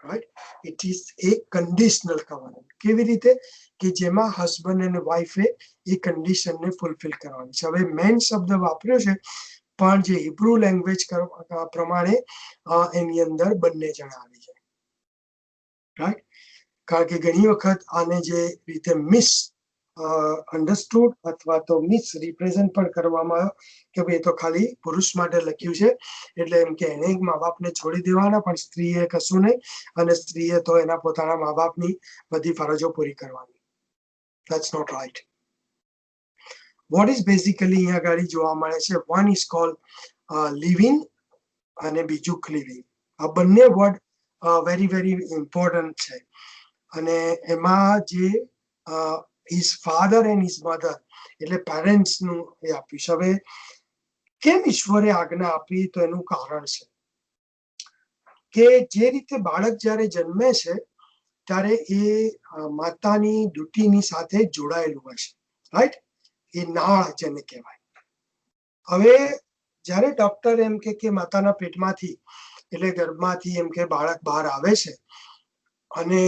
right. It is a conditional covenant. કેવી રીતે કે જેમાં હસબન્ડ અને વાઇફે એ કન્ડિશનને ફૂલફિલ કરવાની છે. હવે મેન શબ્દ વાપર્યો છે, પણ જે હિબ્રુ લેંગ્વેજ પ્રમાણે એની અંદર બંને જણા આવી જાય, રાઈટ. કારણ કે ઘણી વખત આને જે રીતે મિસ અન્ડરસ્ટુડ અથવા તો મિસ રિપ્રેઝન્ટ પણ કરવામાં આવ્યો કે ભાઈ એ તો ખાલી પુરુષ માટે લખ્યું છે, એટલે એમ કે એને મા બાપને છોડી દેવાના, પણ સ્ત્રીએ કશું નહીં, અને સ્ત્રીએ તો એના પોતાના મા બાપની બધી ફરજો પૂરી કરવાની. That's not right. What is basically અહીંયા આગળ જોવા મળે છે, one is called living અને બીજું ક્લીવિંગ. આ બંને વર્ડ વેરી વેરી ઇમ્પોર્ટન્ટ છે. અને એમાં જે his father and his mother એટલે પેરેન્ટ્સ નું એ આપ્યું છે. હવે કેમ ઈશ્વરે આજ્ઞા આપી, તો એનું કારણ છે કે જે રીતે બાળક જ્યારે જન્મે છે ત્યારે એ માતાની ડ્યુટીની સાથે જોડાયેલું હોય છે, રાઈટ. એ નાળ જેને કહેવાય. હવે જ્યારે ડોક્ટર એમ કે માતાના પેટમાંથી એટલે ગર્ભમાંથી એમ કે બાળક બહાર આવે છે, અને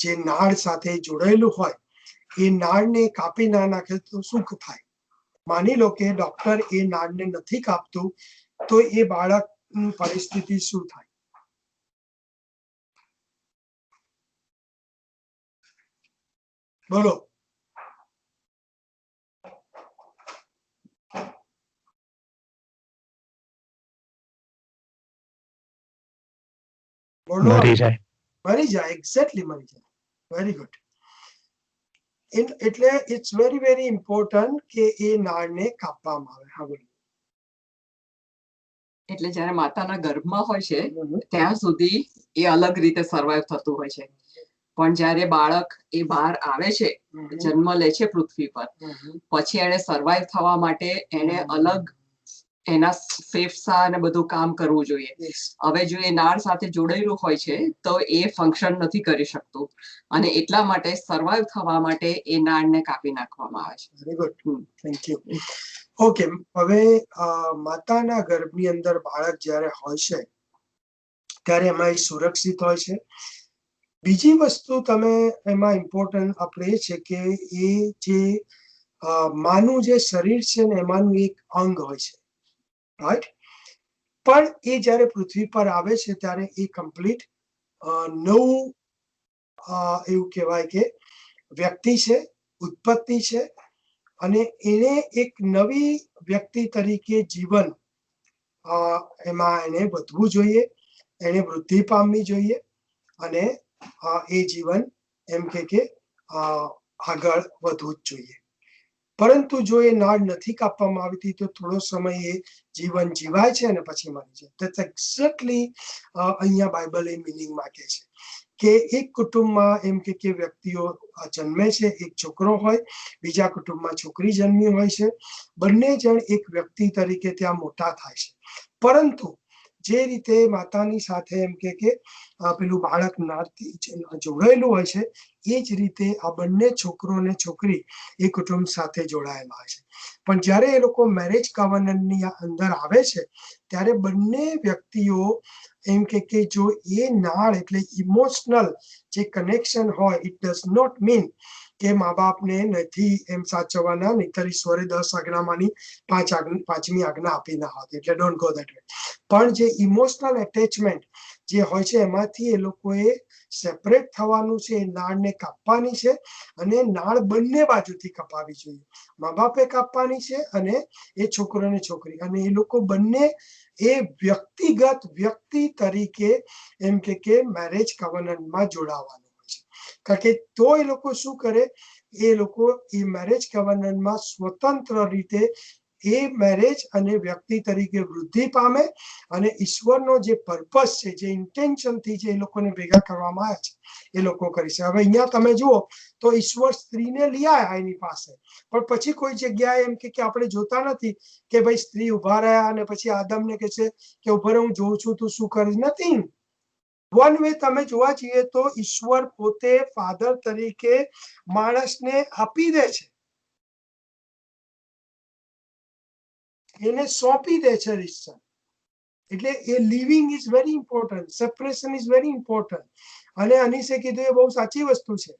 જે નાળ સાથે જોડાયેલું હોય એ નાળને કાપી ના નાખે તો શું થાય, માની લો કે ડોક્ટર એ નાળને નથી કાપતું તો એ બાળકની પરિસ્થિતિ શું થાય? બોલો. બોલો. મરી જાય, એક્ઝેક્ટલી મરી જાય. Very good. એટલે ઇટ્સ વેરી વેરી ઇમ્પોર્ટન્ટ કે એ નાળને કાપવામાં આવે. હા બોલો. એટલે જ્યારે માતાના ગર્ભમાં હોય છે ત્યાં સુધી એ અલગ રીતે સર્વાઈવ થતું હોય છે, પણ જ્યારે બાળક એ બહાર આવે છે, જન્મ લે છે પૃથ્વી પર, પછી એને સર્વાઈવ થવા માટે એને અલગ એના ફેફસા અને બધું કામ કરવું જોઈએ. હવે જો એ નાળ સાથે જોડાયેલું હોય છે તો એ ફંક્શન નથી કરી શકતું, અને એટલા માટે સર્વાઈવ થવા માટે એ નાળને કાપી નાખવામાં આવે છે. Very good, thank you. Okay, હવે માતાના ગર્ભની અંદર બાળક જ્યારે હોય છે ત્યારે એમાં એ સુરક્ષિત હોય છે. બીજી વસ્તુ તમે એમાં ઇમ્પોર્ટન્ટ આપણે એ છે કે એ જે માનું જે શરીર છે ને એમાંનું એક અંગ હોય છે, રાઈટ? પણ એ જ્યારે પૃથ્વી પર આવે છે ત્યારે એ કમ્પ્લીટ નવું એવું કહેવાય કે વ્યક્તિ છે, ઉત્પત્તિ છે, અને એને એક નવી વ્યક્તિ તરીકે જીવન એમાં એને વધવું જોઈએ, એને વૃદ્ધિ પામવી જોઈએ, અને એ જીવન એમ કે આગળ વધવું જ જોઈએ. પરંતુ જો એ નાળ નથી કાપવામાં આવતી તો થોડો સમય એ જીવન જીવાય છે અને પછી મરી જાય. ધેટ્સ એક્ઝેક્ટલી અહીંયા બાઇબલ એ મિનિંગ માંગે છે કે એક કુટુંબમાં એમ કે વ્યક્તિઓ જન્મે છે, એક છોકરો હોય, બીજા કુટુંબમાં છોકરી જન્મી હોય છે, બંને જણ એક વ્યક્તિ તરીકે ત્યાં મોટા થાય છે. પરંતુ જે રીતે માતાની સાથે એમ કે પેલું બાળક નાળથી જોડાયેલું હોય છે, એ જ રીતે આ બંને છોકરો અને છોકરી એ કુટુંબ સાથે જોડાયેલા હોય છે. પણ જ્યારે એ લોકો મેરેજ કવનન્ટની અંદર આવે છે ત્યારે બંને વ્યક્તિઓ એમ કે જો એ નાળ એટલે ઇમોશનલ જે કનેક્શન હોય, ઇટ ડઝ નોટ મીન કે મા બાપને નથી એમ સાચવવાના, નહીંતર ઈશ્વરે 10 આજ્ઞામાંની 5મી આજ્ઞા આપી ના હોત. એટલે ડોન્ટ ગો ધેટ વે. પણ જે ઇમોશનલ એટેચમેન્ટ જે હોય છે એમાંથી એ લોકોએ સેપરેટ થવાનું છે, એ નાળને કાપવાની છે, અને નાળ બંને બાજુથી કપાવી જોઈએ. મા બાપે કાપવાની છે અને એ છોકરો અને છોકરી, અને એ લોકો બંને એ વ્યક્તિગત વ્યક્તિ તરીકે એમ કે મેરેજ કવનન્ટમાં જોડાવાનું હોય છે. કારણ કે તો એ લોકો શું કરે, એ લોકો એ મેરેજ કવનન્ટમાં સ્વતંત્ર રીતે એ મેરેજ અને વ્યક્તિ તરીકે વૃદ્ધિ પામે, અને ઈશ્વરનો જે પર્પસ છે, જે ઇન્ટેન્શનથી જે એ લોકોને ભેગા કરવામાં આવ્યા છે એ લોકો કરી છે. હવે અહીંયા તમે જુઓ તો ઈશ્વર સ્ત્રીને લઈ આવ્યા એની પાસે, પણ પછી કોઈ જગ્યાએ એમ કે આપણે જોતા નથી કે ભાઈ સ્ત્રી ઉભા રહ્યા અને પછી આદમને કહે છે કે ઉભા રહે, હું જોઉં છું તું શું કરીશ. નથી. વન વે તમે જોવા જઈએ તો ઈશ્વર પોતે ફાધર તરીકે માણસને આપી દે છે, એને સોંપી દે છે રિશ્તા. એટલે એ leaving is very important, separation is very important. અને અનીસે કીધું એ બહુ સાચી વસ્તુ છે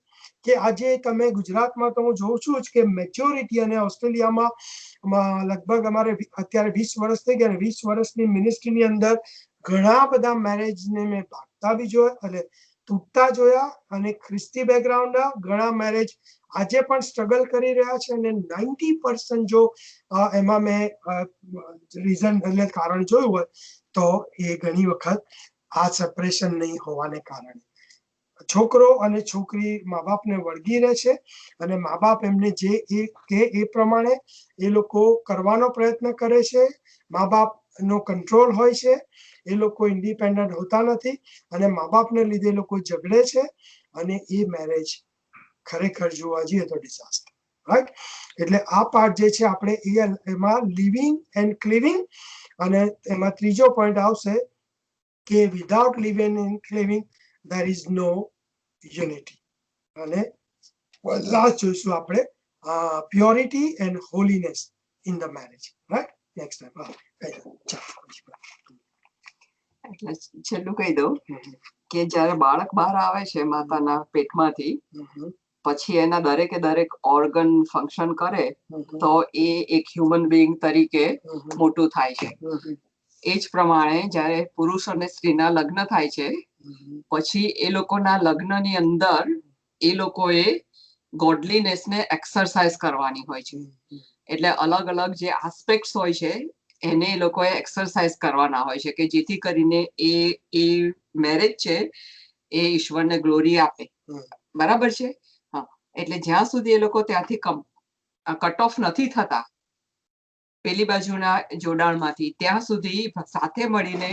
કે આજે તમે ગુજરાતમાં તો હું જોઉં છું જ કે મેચ્યોરિટી, અને ઓસ્ટ્રેલિયામાં લગભગ અમારે અત્યારે 20 વર્ષ થઈ ગયા, 20 વર્ષની મિનિસ્ટ્રીની અંદર ઘણા બધા મેરેજને મેં ભાગતા બી જોયા અને તૂટતા જોયા, અને ખ્રિસ્તી બેકગ્રાઉન્ડ ઘણા મેરેજ આજે પણ સ્ટ્રગલ કરી રહ્યા છે. અને 90% જો એમાં મેં રીઝન એટલે કારણ જોયું હોય તો એ ઘણી વખત આ સેપરેશન નહીં હોવાને કારણે છોકરો અને છોકરી મા બાપને વળગી રહે છે, અને મા બાપ એમને જે કે એ પ્રમાણે એ લોકો કરવાનો પ્રયત્ન કરે છે. મા બાપનો કંટ્રોલ હોય છે, એ લોકો ઇન્ડિપેન્ડન્ટ હોતા નથી, અને મા બાપને લીધે લોકો ઝઘડે છે, અને એ મેરેજ ખરેખર જોવા જઈએ તો ડિઝાસ્ટર, રાઈટ? એટલે આ પાર્ટ જે છે આપણે એમાં લિવિંગ એન્ડ ક્લિવિંગ, અને એમાં ત્રીજો પોઈન્ટ આવશે કે without leaving and cleaving there is no unity. અને લાસ્ટ જોઈશું આપણે purity and holiness in the marriage, right? Next time. એટલે છેલ્લું કહી દઉં કે જ્યારે બાળક બહાર આવે છે માતાના પેટમાંથી, પછી એના દરેક ઓર્ગન ફંક્શન કરે તો એ એક હ્યુમન બીઈંગ તરીકે મોટું થાય છે. એ જ પ્રમાણે જ્યારે પુરુષ અને સ્ત્રીના લગ્ન થાય છે પછી એ લોકોના લગ્નની અંદર એ લોકોએ ગોડલીનેસને એક્સરસાઇઝ કરવાની હોય છે. એટલે અલગ અલગ જે આસ્પેક્ટ્સ હોય છે એને એ લોકોએ એક્સરસાઇઝ કરવાના હોય છે કે જેથી કરીને એ મેરેજ છે એ ઈશ્વરને ગ્લોરી આપે. બરાબર છે. હા, એટલે જ્યાં સુધી એ લોકો ત્યાંથી કટ ઓફ નથી થતા પેલી બાજુના જોડાણમાંથી ત્યાં સુધી સાથે મળીને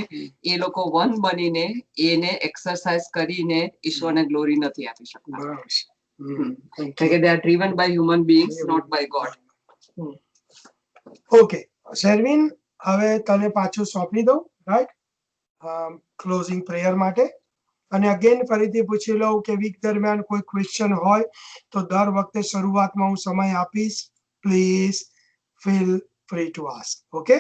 એ લોકો વન બનીને એને એક્સરસાઇઝ કરીને ઈશ્વરને ગ્લોરી નથી આપી શકતા. કે they are driven by human beings, not by God. Okay Sherwin, હવે તને પાછું સોંપી દઉં, રાઈટ, ક્લોઝિંગ પ્રેયર માટે. અને અગેન ફરીથી પૂછી લઉં કે વીક દરમિયાન કોઈ ક્વેશ્ચન હોય તો દર વખતે શરૂઆતમાં હું સમય આપીશ. Please feel free to ask. Okay,